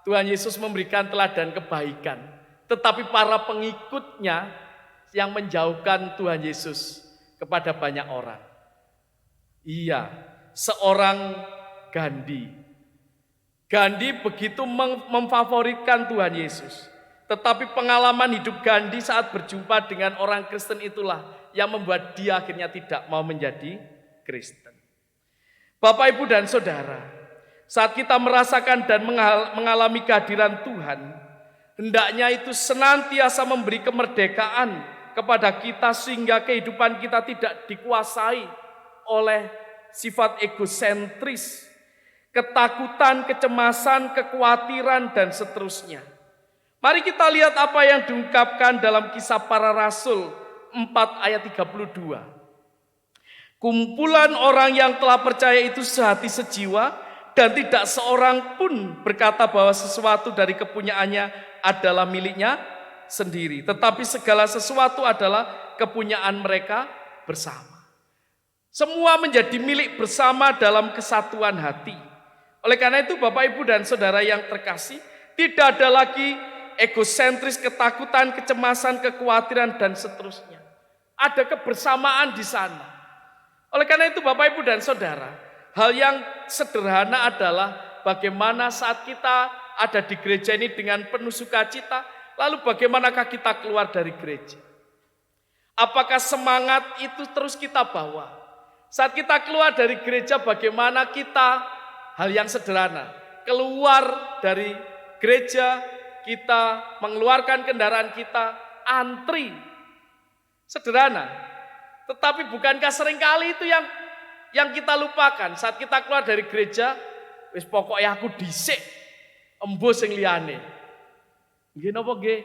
Tuhan Yesus memberikan teladan kebaikan. Tetapi para pengikutnya yang menjauhkan Tuhan Yesus kepada banyak orang. Iya, seorang Gandhi. Gandhi begitu memfavoritkan Tuhan Yesus. Tetapi pengalaman hidup Gandhi saat berjumpa dengan orang Kristen itulah yang membuat dia akhirnya tidak mau menjadi Kristen. Bapak, Ibu, dan Saudara, saat kita merasakan dan mengalami kehadiran Tuhan, hendaknya itu senantiasa memberi kemerdekaan kepada kita sehingga kehidupan kita tidak dikuasai oleh sifat egosentris, ketakutan, kecemasan, kekhawatiran, dan seterusnya. Mari kita lihat apa yang diungkapkan dalam Kisah Para Rasul 4 ayat 32. Kumpulan orang yang telah percaya itu sehati sejiwa dan tidak seorang pun berkata bahwa sesuatu dari kepunyaannya adalah miliknya sendiri. Tetapi segala sesuatu adalah kepunyaan mereka bersama. Semua menjadi milik bersama dalam kesatuan hati. Oleh karena itu Bapak, Ibu, dan Saudara yang terkasih, tidak ada lagi egosentris, ketakutan, kecemasan, kekhawatiran, dan seterusnya. Ada kebersamaan di sana. Oleh karena itu Bapak, Ibu, dan Saudara, hal yang sederhana adalah bagaimana saat kita ada di gereja ini dengan penuh sukacita, lalu bagaimanakah kita keluar dari gereja? Apakah semangat itu terus kita bawa? Saat kita keluar dari gereja, bagaimana kita, hal yang sederhana, keluar dari gereja, kita mengeluarkan kendaraan kita, antri. Sederhana. Tetapi bukankah seringkali itu yang kita lupakan saat kita keluar dari gereja, wis pokoknya aku dhisik, embo sing liyane. Nggih napa nggih?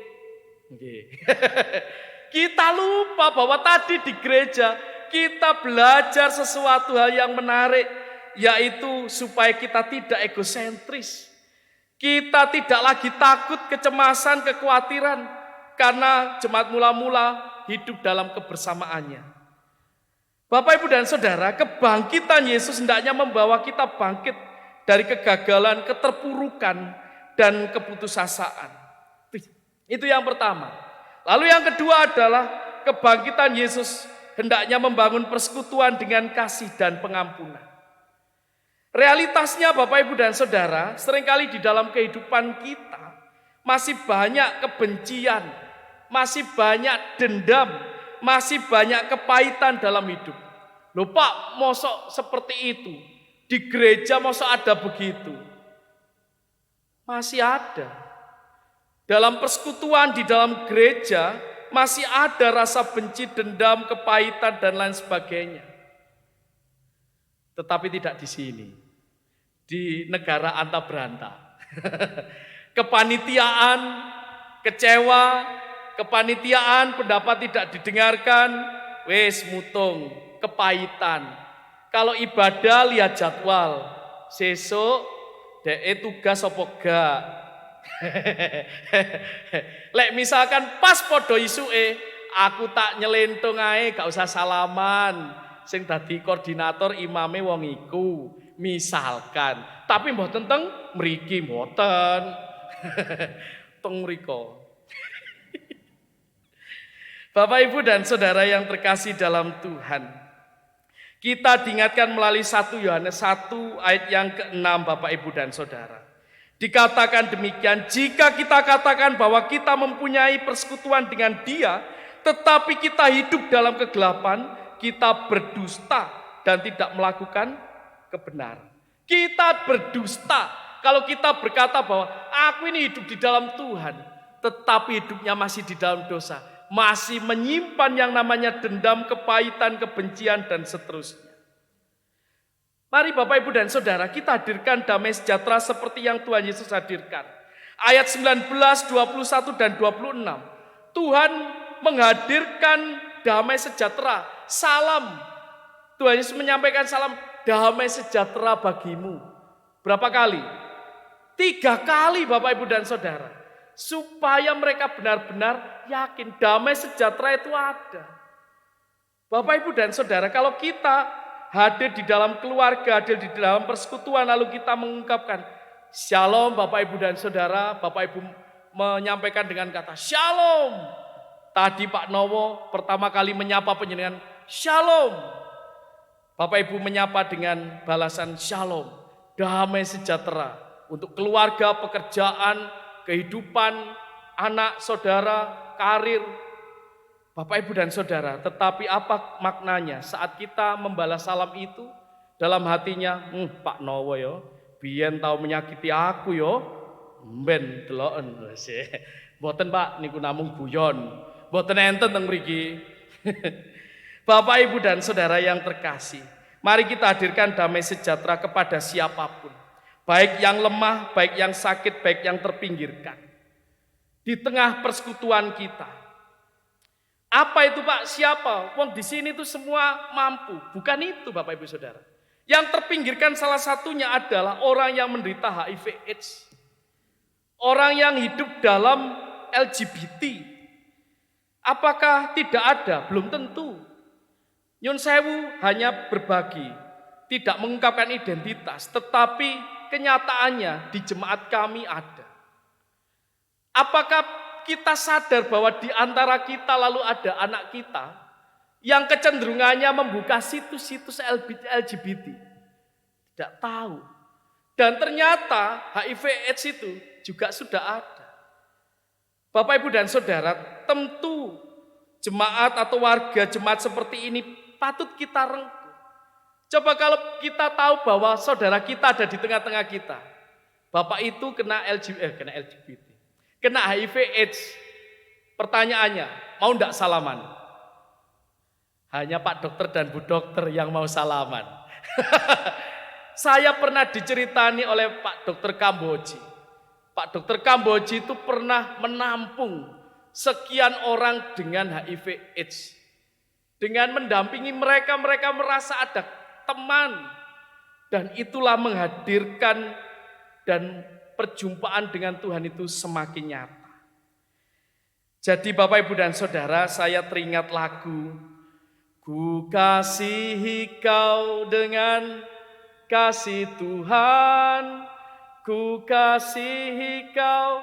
Nggih. Kita lupa bahwa tadi di gereja kita belajar sesuatu hal yang menarik, yaitu supaya kita tidak egosentris. Kita tidak lagi takut, kecemasan, kekhawatiran, karena jemaat mula-mula hidup dalam kebersamaannya. Bapak, Ibu, dan Saudara, kebangkitan Yesus hendaknya membawa kita bangkit dari kegagalan, keterpurukan, dan keputusasaan. Itu yang pertama. Lalu yang kedua adalah kebangkitan Yesus hendaknya membangun persekutuan dengan kasih dan pengampunan. Realitasnya Bapak, Ibu, dan Saudara, seringkali di dalam kehidupan kita masih banyak kebencian, masih banyak dendam, masih banyak kepahitan dalam hidup. Loh Pak, mosok seperti itu? Di gereja mosok ada begitu? Masih ada. Dalam persekutuan di dalam gereja masih ada rasa benci, dendam, kepahitan, dan lain sebagainya. Tetapi tidak di sini. Di negara anta beranta. Kepanitiaan, kecewa, kepanitiaan, pendapat tidak didengarkan, wes mutung, kepahitan. Kalau ibadah lihat jadwal, sesuk dek tugas apa gak. Lek misalkan pas podo isuke, aku tak nyelentung ae, gak usah salaman. Sing dadi koordinator imame wong iku. Misalkan, tapi mboten teng mriki mboten. Teng mriko. Bapak, Ibu, dan Saudara yang terkasih dalam Tuhan, kita diingatkan melalui 1 Yohanes 1 ayat yang ke-6 Bapak, Ibu, dan Saudara. Dikatakan demikian, jika kita katakan bahwa kita mempunyai persekutuan dengan Dia, tetapi kita hidup dalam kegelapan, kita berdusta dan tidak melakukan kebenaran. Kita berdusta kalau kita berkata bahwa aku ini hidup di dalam Tuhan, tetapi hidupnya masih di dalam dosa, masih menyimpan yang namanya dendam, kepahitan, kebencian, dan seterusnya. Mari Bapak, Ibu, dan Saudara, kita hadirkan damai sejahtera seperti yang Tuhan Yesus hadirkan. Ayat 19, 21 dan 26. Tuhan menghadirkan damai sejahtera. Salam. Tuhan Yesus menyampaikan salam damai sejahtera bagimu. Berapa kali? 3 kali Bapak Ibu dan Saudara. Supaya mereka benar-benar yakin damai sejahtera itu ada. Bapak Ibu dan Saudara, kalau kita hadir di dalam keluarga, hadir di dalam persekutuan, lalu kita mengungkapkan Shalom Bapak Ibu dan Saudara, Bapak Ibu menyampaikan dengan kata Shalom. Tadi Pak Nowo pertama kali menyapa penjenengan Shalom. Bapak Ibu menyapa dengan balasan Shalom, damai sejahtera untuk keluarga, pekerjaan, kehidupan, anak, saudara, karir. Bapak Ibu dan Saudara, tetapi apa maknanya saat kita membalas salam itu? Dalam hatinya, Pak Nowo yo, biyen tau menyakiti aku yo, ben deloken. Mboten Pak, niku namung guyon. Mboten enten teng mriki. Bapak Ibu dan Saudara yang terkasih, mari kita hadirkan damai sejahtera kepada siapapun. Baik yang lemah, baik yang sakit, baik yang terpinggirkan. Di tengah persekutuan kita. Apa itu Pak? Siapa? Wong di sini itu semua mampu. Bukan itu Bapak Ibu Saudara. Yang terpinggirkan salah satunya adalah orang yang menderita HIV/AIDS. Orang yang hidup dalam LGBT. Apakah tidak ada? Belum tentu. Nyun sewu hanya berbagi. Tidak mengungkapkan identitas. Tetapi kenyataannya di jemaat kami ada. Apakah kita sadar bahwa di antara kita lalu ada anak kita yang kecenderungannya membuka situs-situs LGBT? Tidak tahu. Dan ternyata HIV/AIDS itu juga sudah ada. Bapak Ibu dan Saudara, tentu jemaat atau warga jemaat seperti ini patut kita rengkuh. Coba kalau kita tahu bahwa saudara kita ada di tengah-tengah kita. Bapak itu kena LGBT. Kena HIV/AIDS. Pertanyaannya, mau enggak salaman? Hanya Pak Dokter dan Bu Dokter yang mau salaman. Saya pernah diceritani oleh Pak Dokter Kamboji. Pak Dokter Kamboji itu pernah menampung sekian orang dengan HIV/AIDS. Dengan mendampingi mereka, mereka merasa ada teman. Dan itulah menghadirkan dan perjumpaan dengan Tuhan itu semakin nyata. Jadi Bapak Ibu dan Saudara, saya teringat lagu Ku kasihi kau dengan kasih Tuhan, ku kasihi kau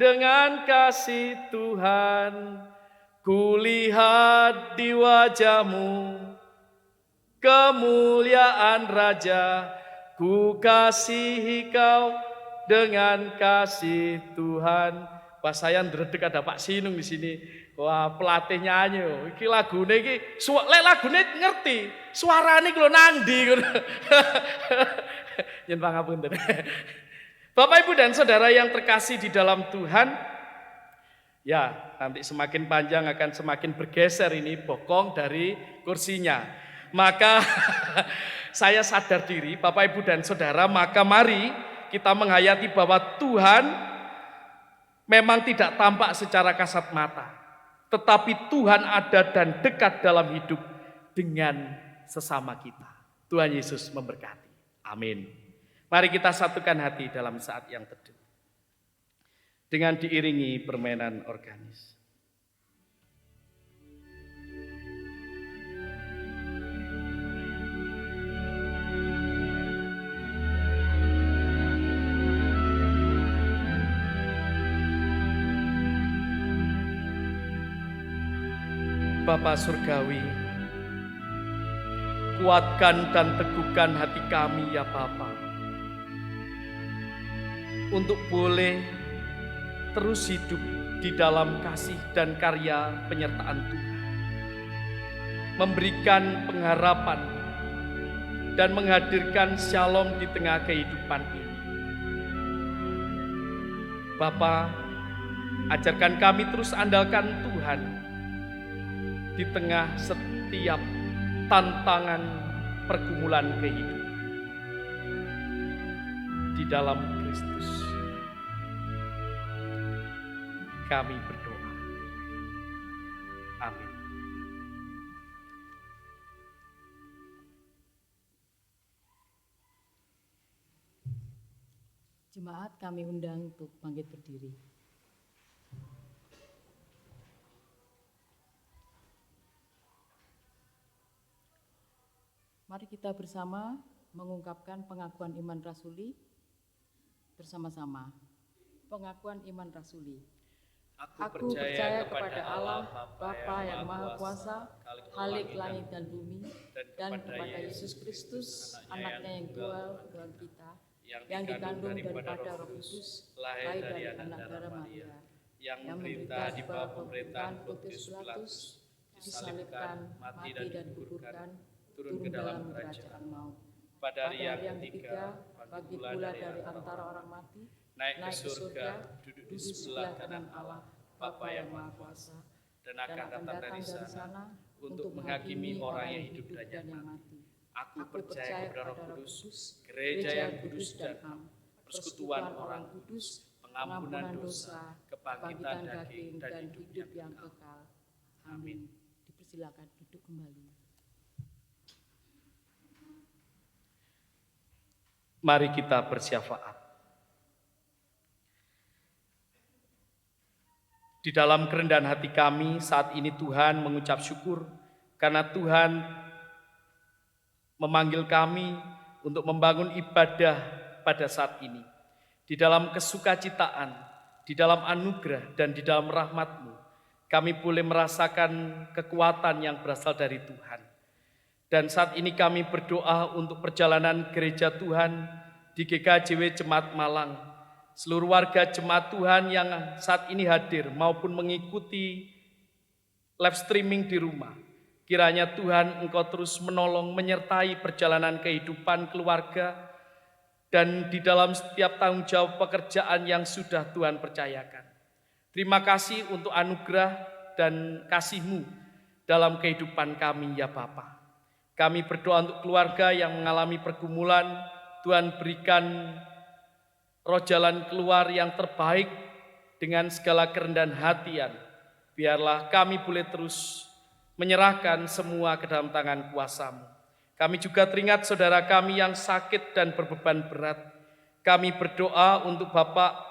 dengan kasih Tuhan, ku lihat di wajahmu kemuliaan Raja, ku kasihi kau dengan kasih Tuhan. Pas saya ndredeg ada Pak Sinung di sini. Wah, pelatih nyanyi. Iki lagune iki, lek lagune ngerti. Suarane iki lho nandi ngono. Yen pangapunten. Bapak Ibu dan Saudara yang terkasih di dalam Tuhan, ya, nanti semakin panjang akan semakin bergeser ini bokong dari kursinya. Maka saya sadar diri, Bapak Ibu dan Saudara, maka mari kita menghayati bahwa Tuhan memang tidak tampak secara kasat mata, tetapi Tuhan ada dan dekat dalam hidup dengan sesama kita. Tuhan Yesus memberkati. Amin. Mari kita satukan hati dalam saat yang teduh dengan diiringi permainan organis. Bapa Surgawi, kuatkan dan teguhkan hati kami ya Bapa, untuk boleh terus hidup di dalam kasih dan karya penyertaan Tuhan, memberikan pengharapan dan menghadirkan shalom di tengah kehidupan ini. Bapa, ajarkan kami terus andalkan Tuhan di tengah setiap tantangan pergumulan kehidupan di dalam Kristus. kami berdoa. Amin. Jemaat kami undang untuk bangkit berdiri. Mari kita bersama mengungkapkan pengakuan iman rasuli bersama-sama. Pengakuan iman rasuli. Aku percaya kepada Allah, Bapa yang Maha Kuasa, Khalik langit dan bumi, dan kepada Yesus Kristus, anaknya yang tunggal, Tuhan kita, yang dikandung daripada Roh Kudus, lahir dari anak darah Maria, yang menderita di bawah pemerintahan Pontius Pilatus, disalibkan, mati dan dikuburkan, turun ke dalam kerajaan maut. Pada hari yang ketiga, bangkit pula dari antara orang mati, naik ke surga, duduk di sebelah kanan Allah, Bapa yang Maha Kuasa, dan akan datang dari sana untuk menghakimi orang yang hidup dan yang mati. Aku percaya kepada Roh Kudus, gereja yang kudus dan am, persekutuan orang kudus, pengampunan dosa, kebangkitan daging, dan hidup yang kekal. Amin. Dipersilakan duduk kembali. Mari kita bersyafaat. Di dalam kerendahan hati kami saat ini Tuhan mengucap syukur karena Tuhan memanggil kami untuk membangun ibadah pada saat ini. Di dalam kesukacitaan, di dalam anugerah dan di dalam rahmat-Mu, kami boleh merasakan kekuatan yang berasal dari Tuhan. Dan saat ini kami berdoa untuk perjalanan gereja Tuhan di GKJW Jemaat Malang. Seluruh warga Jemaat Tuhan yang saat ini hadir maupun mengikuti live streaming di rumah. Kiranya Tuhan Engkau terus menolong menyertai perjalanan kehidupan keluarga dan di dalam setiap tanggung jawab pekerjaan yang sudah Tuhan percayakan. Terima kasih untuk anugerah dan kasih-Mu dalam kehidupan kami ya Bapa. Kami berdoa untuk keluarga yang mengalami pergumulan, Tuhan berikan roh jalan keluar yang terbaik dengan segala kerendahan hatian. Biarlah kami boleh terus menyerahkan semua ke dalam tangan kuasa-Mu. Kami juga teringat saudara kami yang sakit dan berbeban berat. Kami berdoa untuk Bapak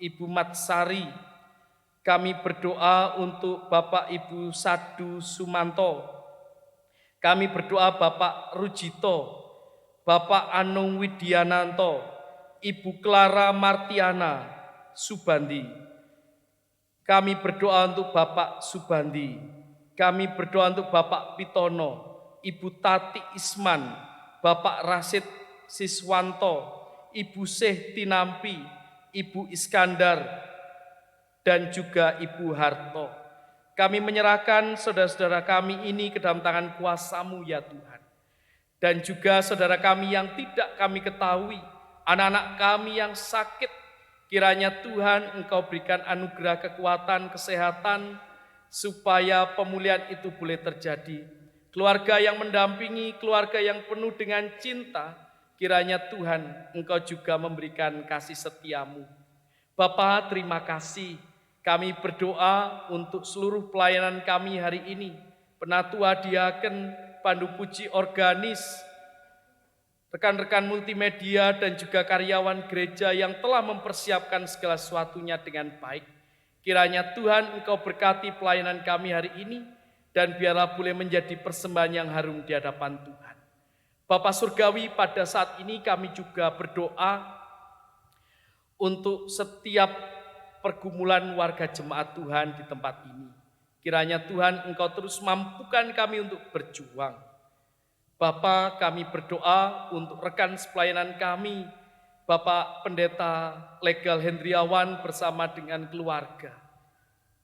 Ibu Matsari. Kami berdoa untuk Bapak Ibu Sadu Sumanto. Kami berdoa Bapak Rujito, Bapak Anung Widiananto, Ibu Clara Martiana Subandi. Kami berdoa untuk Bapak Subandi. Kami berdoa untuk Bapak Pitono, Ibu Tati Isman, Bapak Rasid Siswanto, Ibu Syeh Tinampi, Ibu Iskandar, dan juga Ibu Harto. Kami menyerahkan saudara-saudara kami ini ke dalam tangan kuasa-Mu ya Tuhan. Dan juga saudara kami yang tidak kami ketahui, anak-anak kami yang sakit, kiranya Tuhan Engkau berikan anugerah kekuatan, kesehatan, supaya pemulihan itu boleh terjadi. Keluarga yang mendampingi, keluarga yang penuh dengan cinta, kiranya Tuhan Engkau juga memberikan kasih setia-Mu. Bapa, terima kasih. Kami berdoa untuk seluruh pelayanan kami hari ini. Penatua Diaken, Pandu Puji Organis, rekan-rekan multimedia dan juga karyawan gereja yang telah mempersiapkan segala sesuatunya dengan baik. Kiranya Tuhan Engkau berkati pelayanan kami hari ini dan biarlah boleh menjadi persembahan yang harum di hadapan Tuhan. Bapa Surgawi, pada saat ini kami juga berdoa untuk setiap pergumulan warga jemaat Tuhan di tempat ini. Kiranya Tuhan Engkau terus mampukan kami untuk berjuang. Bapa, kami berdoa untuk rekan sepelayanan kami, Bapak Pendeta Legal Hendriawan bersama dengan keluarga.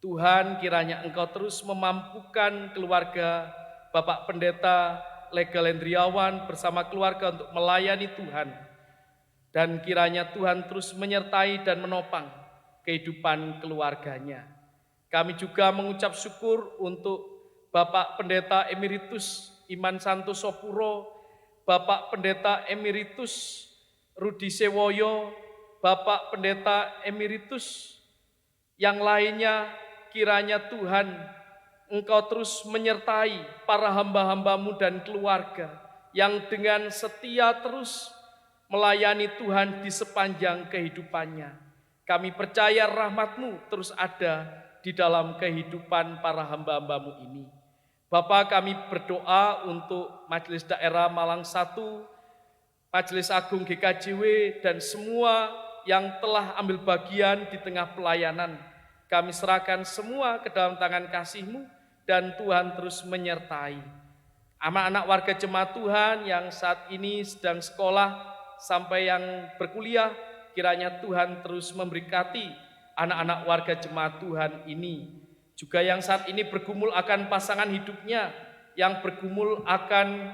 Tuhan, kiranya Engkau terus memampukan keluarga Bapak Pendeta Legal Hendriawan bersama keluarga untuk melayani Tuhan. Dan kiranya Tuhan terus menyertai dan menopang kehidupan keluarganya. Kami juga mengucap syukur untuk Bapak Pendeta Emeritus Iman Santoso Puro, Bapak Pendeta Emeritus Rudi Sewoyo, Bapak Pendeta Emeritus yang lainnya kiranya Tuhan Engkau terus menyertai para hamba-hambamu dan keluarga yang dengan setia terus melayani Tuhan di sepanjang kehidupannya. Kami percaya rahmat-Mu terus ada di dalam kehidupan para hamba-hambamu ini. Bapa, kami berdoa untuk Majelis Daerah Malang 1, Majelis Agung GKJW, dan semua yang telah ambil bagian di tengah pelayanan. Kami serahkan semua ke dalam tangan kasih-Mu, dan Tuhan terus menyertai. Anak-anak warga jemaat Tuhan yang saat ini sedang sekolah sampai yang berkuliah, kiranya Tuhan terus memberkati anak-anak warga jemaat Tuhan ini. Juga yang saat ini bergumul akan pasangan hidupnya, yang bergumul akan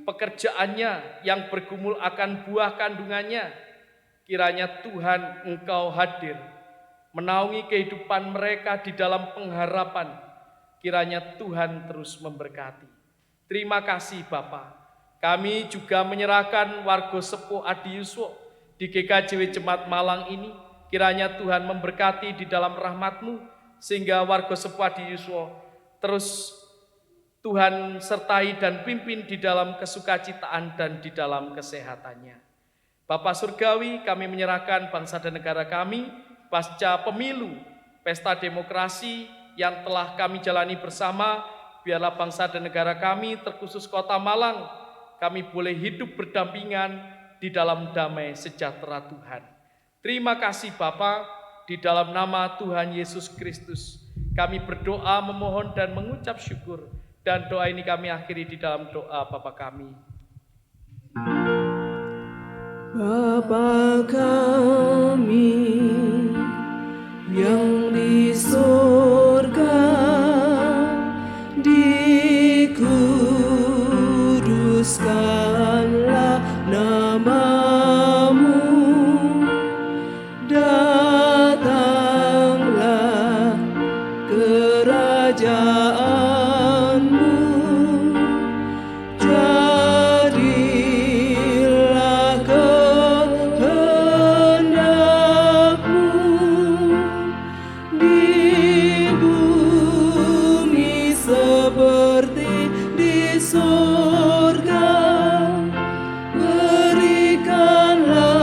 pekerjaannya, yang bergumul akan buah kandungannya. Kiranya Tuhan Engkau hadir, menaungi kehidupan mereka di dalam pengharapan. Kiranya Tuhan terus memberkati. Terima kasih Bapa. Kami juga menyerahkan warga Sepuh Adi Yuswo di GKJW Jemaat Malang ini. Kiranya Tuhan memberkati di dalam rahmat-Mu, sehingga warga Sepuh Adi Yuswo terus Tuhan sertai dan pimpin di dalam kesukacitaan dan di dalam kesehatannya. Bapa Surgawi, kami menyerahkan bangsa dan negara kami pasca pemilu, pesta demokrasi yang telah kami jalani bersama. Biarlah bangsa dan negara kami, terkhusus Kota Malang, kami boleh hidup berdampingan di dalam damai sejahtera Tuhan. Terima kasih Bapa, di dalam nama Tuhan Yesus Kristus kami berdoa, memohon dan mengucap syukur, dan doa ini kami akhiri di dalam doa Bapa kami. Bapa kami yang di surga, dikuduskanlah nama-Mu, datanglah kerajaan-Mu, jadilah kehendak-Mu di bumi seperti di surga. Berikanlah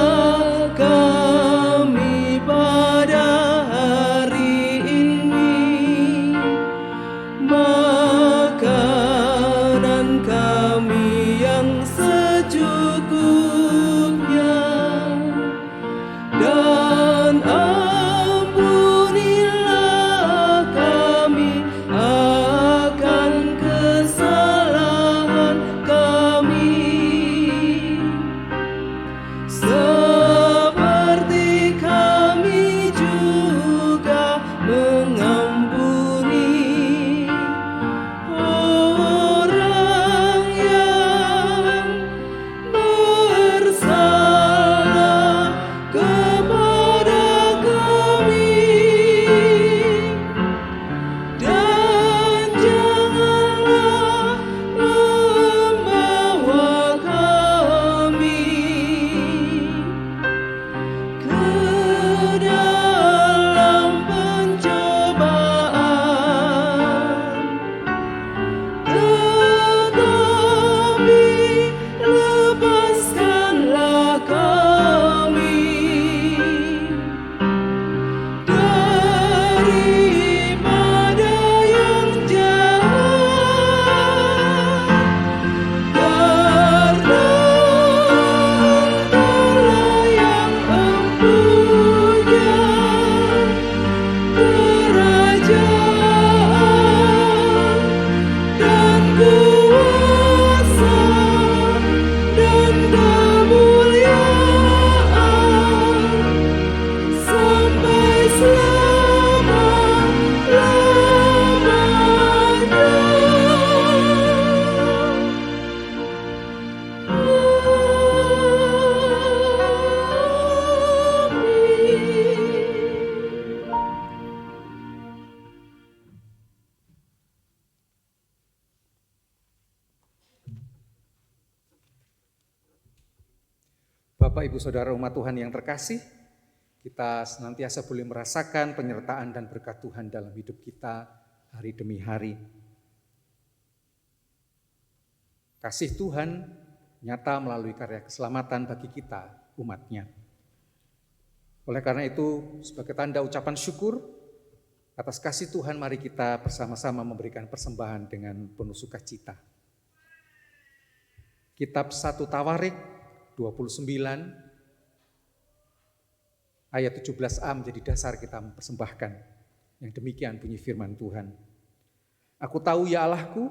kami pada hari ini makanan kami yang secukupnya, dan ampunilah kami akan kesalahan kami, seperti kami juga mengampuni orang yang bersalah kepada kami, dan janganlah membawa kami ke dalam pencobaan, tetapi lepaskanlah kami daripada yang jahat, karena Engkau-lah yang mempunyai kerajaan dan kuasa dan kemuliaan sampai Bapak, Ibu, Saudara umat Tuhan yang terkasih, kita senantiasa boleh merasakan penyertaan dan berkat Tuhan dalam hidup kita hari demi hari. Kasih Tuhan nyata melalui karya keselamatan bagi kita, umat-Nya. Oleh karena itu, sebagai tanda ucapan syukur atas kasih Tuhan, mari kita bersama-sama memberikan persembahan dengan penuh sukacita. Kitab 1 Tawarik 29 ayat 17a menjadi dasar kita mempersembahkan. Yang demikian bunyi firman Tuhan. Aku tahu ya Allahku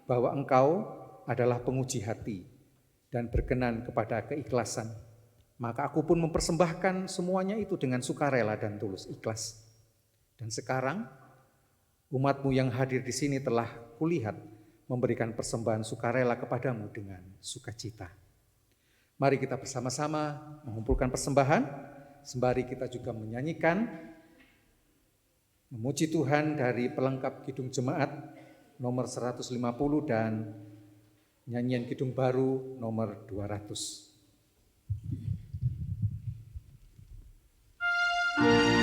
bahwa Engkau adalah penguji hati dan berkenan kepada keikhlasan. Maka aku pun mempersembahkan semuanya itu dengan sukarela dan tulus ikhlas. Dan sekarang umat-Mu yang hadir di sini telah kulihat memberikan persembahan sukarela kepadamu dengan sukacita. Mari kita bersama-sama mengumpulkan persembahan, sembari kita juga menyanyikan memuji Tuhan dari pelengkap Kidung Jemaat nomor 150 dan nyanyian Kidung Baru nomor 200. Daripada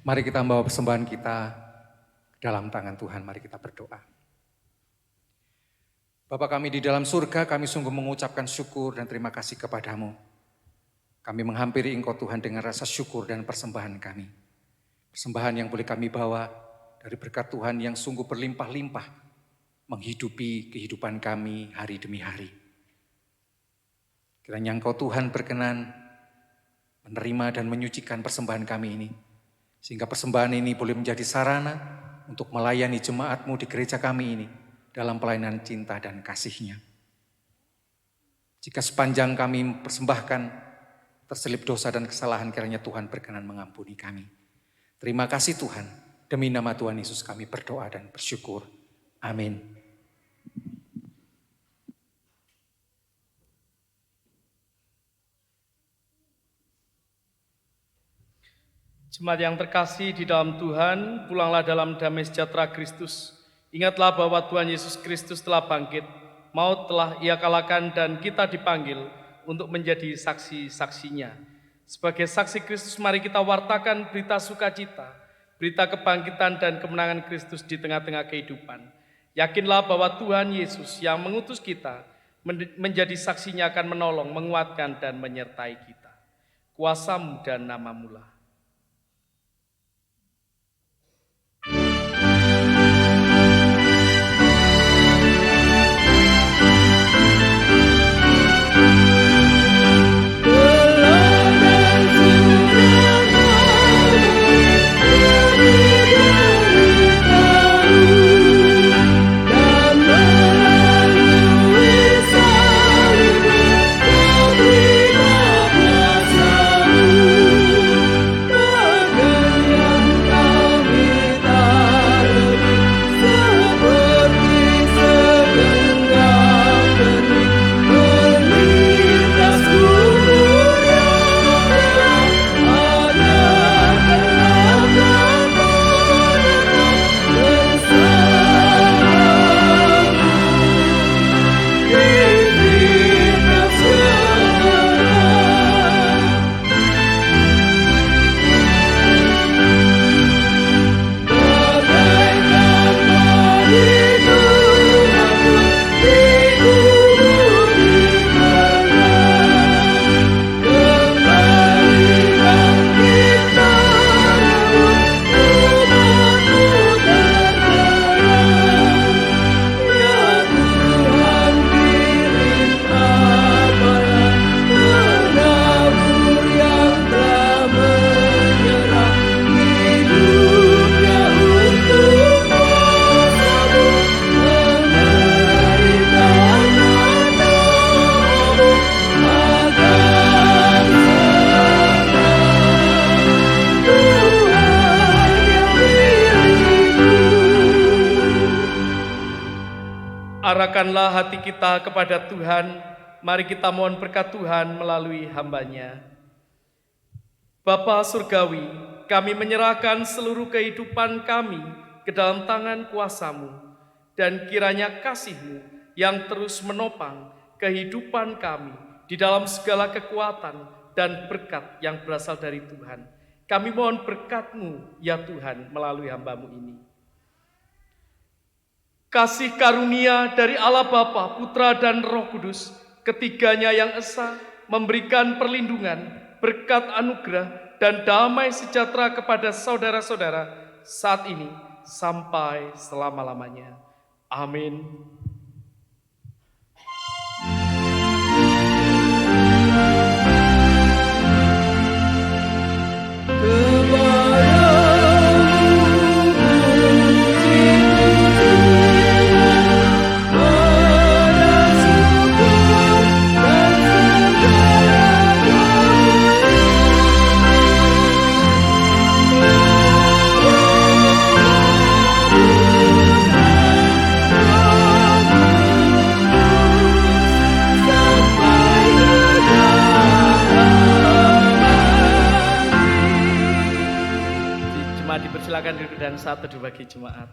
Mari kita membawa persembahan kita ke dalam tangan Tuhan, mari kita berdoa. Bapa kami di dalam surga, kami sungguh mengucapkan syukur dan terima kasih kepadamu. Kami menghampiri Engkau Tuhan dengan rasa syukur dan persembahan kami. Persembahan yang boleh kami bawa dari berkat Tuhan yang sungguh berlimpah-limpah, menghidupi kehidupan kami hari demi hari. Kiranya Engkau Tuhan berkenan menerima dan menyucikan persembahan kami ini, sehingga persembahan ini boleh menjadi sarana untuk melayani jemaat-Mu di gereja kami ini dalam pelayanan cinta dan kasih-Nya. Jika sepanjang kami persembahkan terselip dosa dan kesalahan, kiranya Tuhan berkenan mengampuni kami. Terima kasih Tuhan, demi nama Tuhan Yesus kami berdoa dan bersyukur. Amin. Jemaat yang terkasih di dalam Tuhan, pulanglah dalam damai sejahtera Kristus. Ingatlah bahwa Tuhan Yesus Kristus telah bangkit, maut telah Ia kalahkan dan kita dipanggil untuk menjadi saksi-saksinya. Sebagai saksi Kristus, mari kita wartakan berita sukacita, berita kebangkitan dan kemenangan Kristus di tengah-tengah kehidupan. Yakinlah bahwa Tuhan Yesus yang mengutus kita menjadi saksinya akan menolong, menguatkan dan menyertai kita. Kuasa-Mu dan nama-Mu lah. Arahkanlah hati kita kepada Tuhan, mari kita mohon berkat Tuhan melalui hamba-Nya. Bapa Surgawi, kami menyerahkan seluruh kehidupan kami ke dalam tangan kuasa-Mu, dan kiranya kasih-Mu yang terus menopang kehidupan kami di dalam segala kekuatan dan berkat yang berasal dari Tuhan. Kami mohon berkat-Mu ya Tuhan melalui hamba-Mu ini. Kasih karunia dari Allah Bapa, Putra dan Roh Kudus, ketiganya yang esa, memberikan perlindungan, berkat anugerah, dan damai sejahtera kepada saudara-saudara saat ini sampai selama-lamanya. Amin. Dipersilakan duduk dan satu dibagi jemaat.